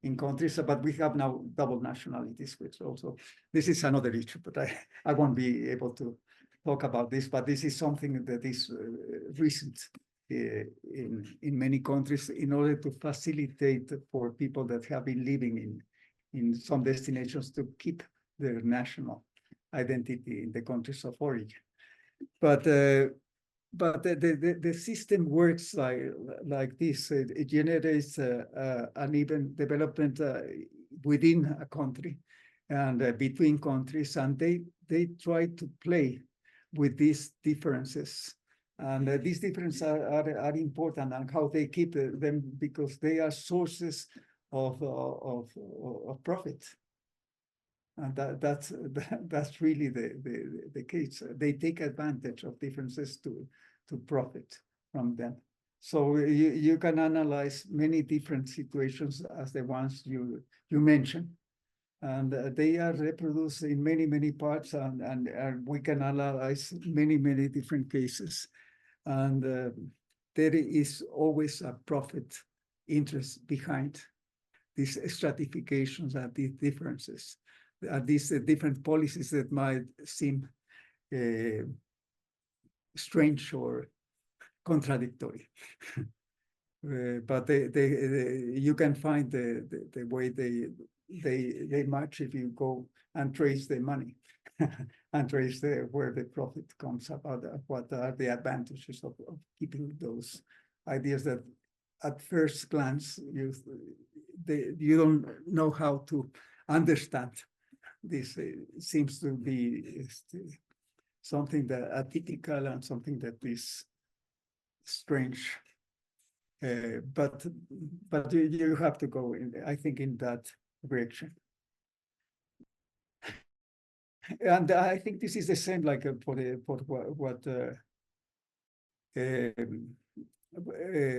in countries, but we have now double nationalities, which also, this is another issue, but I won't be able to talk about this, but this is something that is recent in many countries in order to facilitate for people that have been living in some destinations to keep their national identity in the countries of origin. But the system works like this. It generates an even development within a country and between countries, and they try to play with these differences. And these differences are important, and how they keep them, because they are sources of profit. And that's really the case. They take advantage of differences to profit from them. So you can analyze many different situations as the ones you mentioned, and they are reproduced in many parts, and we can analyze many different cases, and there is always a profit interest behind these stratifications and these differences. These different policies that might seem strange or contradictory. But you can find the way they match if you go and trace the money and trace where the profit comes about, what are the advantages of keeping those ideas that at first glance you don't know how to understand. This seems to be something that atypical and something that is strange. But you have to go in, I think, in that direction. And I think this is the same, like for what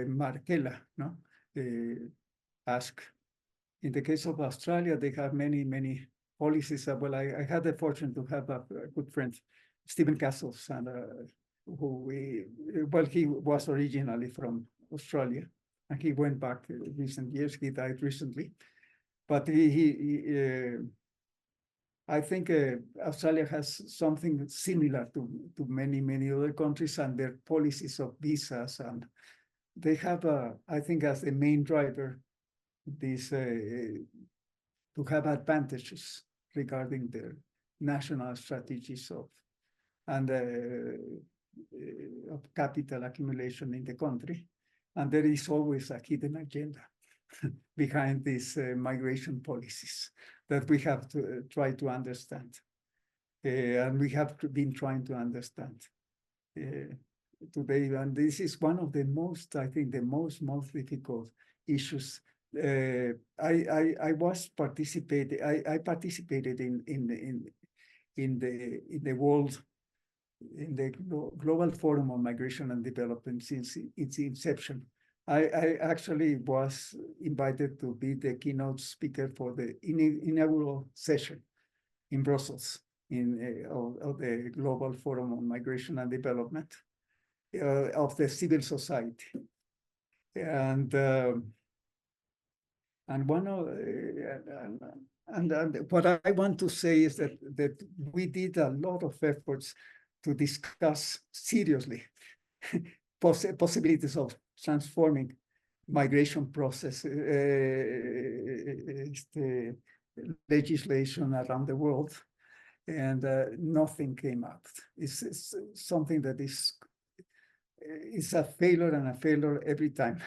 Markela asked. In the case of Australia, they have many policies. Well, I had the fortune to have a good friend, Stephen Castles, and he was originally from Australia, and he went back recent years. He died recently, but I think Australia has something similar to many other countries, and their policies of visas, and they have, I think, as the main driver, this to have advantages regarding their national strategies of capital accumulation in the country. And there is always a hidden agenda behind these migration policies that we have to try to understand. And we have been trying to understand today. And this is one of the most, I think, the most difficult issues. I participated in the world, in the Global Forum on Migration and Development since its inception. I actually was invited to be the keynote speaker for the inaugural session in Brussels of the Global Forum on Migration and Development of the civil society. And one of and what I want to say is that we did a lot of efforts to discuss seriously possibilities of transforming migration process legislation around the world, and nothing came out. It's something that is a failure and a failure every time.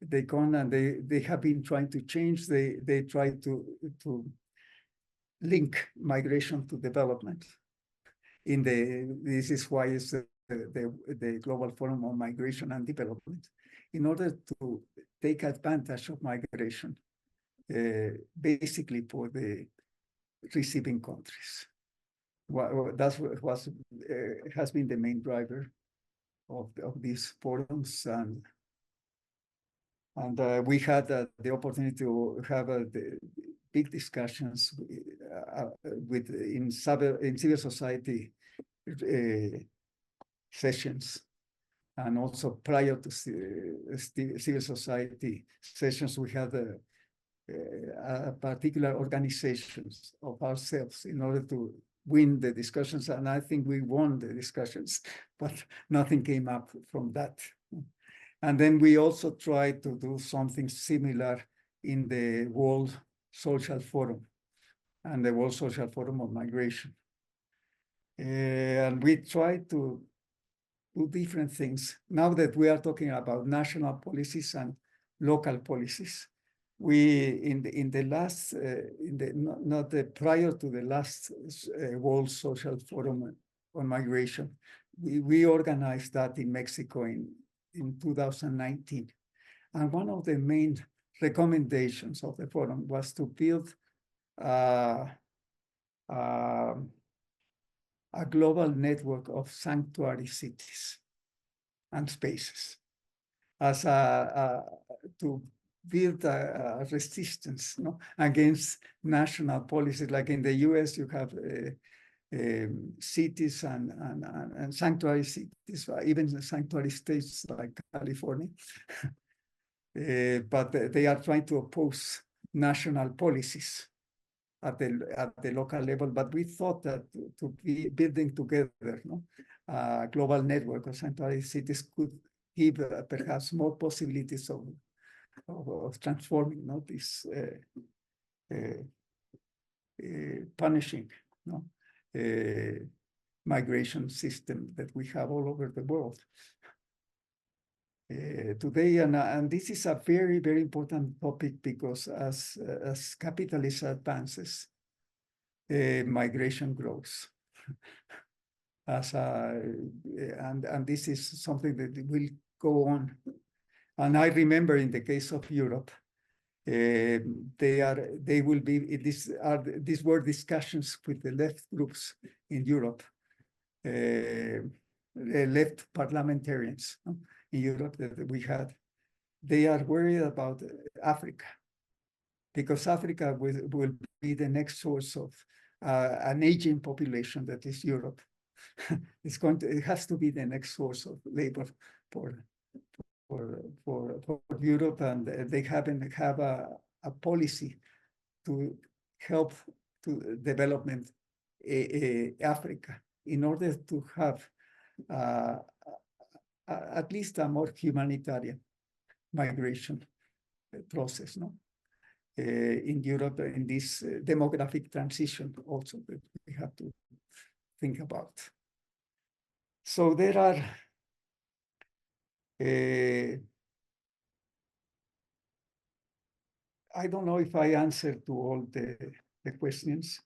They come and they have been trying to change. They try to link migration to development. This is why it's the Global Forum on Migration and Development, in order to take advantage of migration, basically for the receiving countries. That's what has been the main driver of these forums, and we had the opportunity to have the big discussions in civil society sessions, and also prior to civil society sessions, we had particular organizations of ourselves in order to win the discussions, and I think we won the discussions, but nothing came up from that. And then we also try to do something similar in the World Social Forum and the World Social Forum on Migration. And we try to do different things. Now that we are talking about national policies and local policies, we in the last not the prior to the last World Social Forum on Migration, we organized that in Mexico in 2019, and one of the main recommendations of the forum was to build a global network of sanctuary cities and spaces as to build a resistance, no, against national policies. Like in the US, you have cities and sanctuary cities, even sanctuary states like California. But they are trying to oppose national policies at the local level. But we thought that to be building together, no, a global network of sanctuary cities could give perhaps more possibilities of transforming, no, this punishing, no, migration system that we have all over the world today. And this is a very, very important topic, because as capitalism advances, migration grows. And this is something that will go on. And I remember in the case of Europe, these were discussions with the left groups in Europe, the left parliamentarians, no, in Europe that we had. They are worried about Africa, because Africa will be the next source of an aging population that is Europe. It has to be the next source of labor for Europe, and they haven't have a policy to help to development Africa in order to have at least a more humanitarian migration process, no? In Europe, in this demographic transition also that we have to think about. So there are I don't know if I answered to all the questions.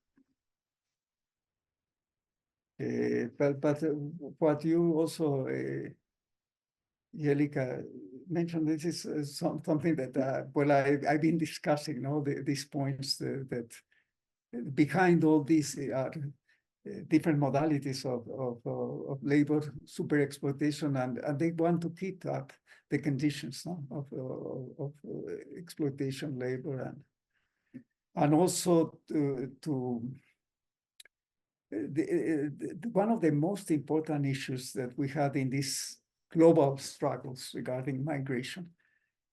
But what you also, Yelica, mentioned, this is something that, well, I've been discussing, no, these points that behind all these are different modalities of labor, super exploitation, and they want to keep up the conditions, no, of exploitation, labor, and also one of the most important issues that we had in these global struggles regarding migration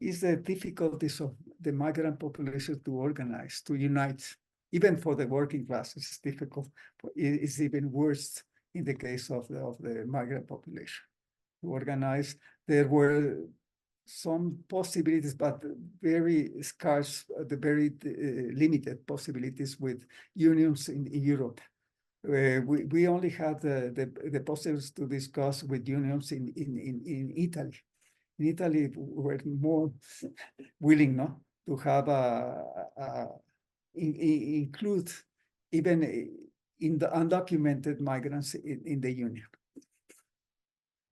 is the difficulties of the migrant population to organize, to unite. Even for the working class, it's difficult. It's even worse in the case of the migrant population to organize. There were some possibilities, but very scarce, very limited possibilities with unions in Europe. We only had the possibilities to discuss with unions in Italy. In Italy, we were more willing, no, to have include even in the undocumented migrants in the union,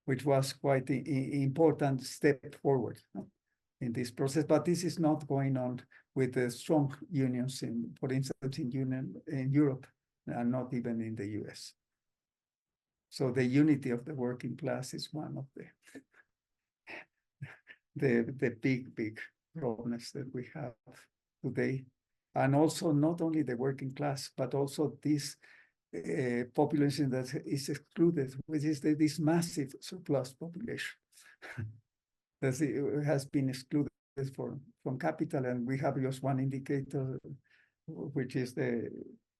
which was quite an important step forward, no, in this process. But this is not going on with the strong unions, for instance, in Europe, and not even in the US. So the unity of the working class is one of the big problems that we have today. And also not only the working class, but also this population that is excluded, which is this massive surplus population that has been excluded from capital. And we have just one indicator, which is the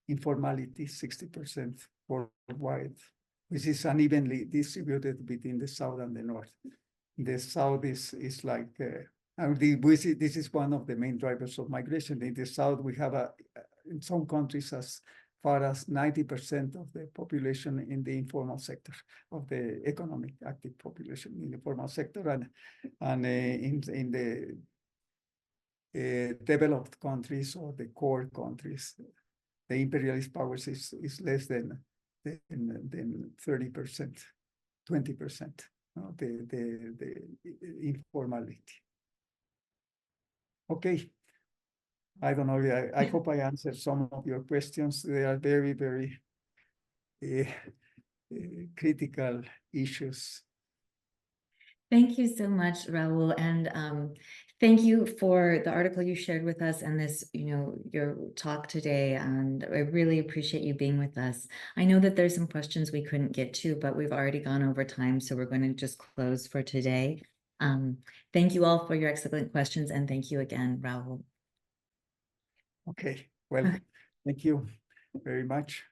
informality, 60% worldwide, which is unevenly distributed between the South and the North. The south is like, this is one of the main drivers of migration. In the south, we have in some countries as far as 90% of the population in the informal sector, of the economic active population in the formal sector, and in the developed countries or the core countries, the imperialist powers is less than 30%, 20%, the informality. Okay. I don't know. I hope I answered some of your questions. They are very, very critical issues. Thank you so much, Raúl, and thank you for the article you shared with us and this, your talk today. And I really appreciate you being with us. I know that there's some questions we couldn't get to, but we've already gone over time, so we're going to just close for today. Thank you all for your excellent questions, and thank you again, Raúl. Okay, well, thank you very much.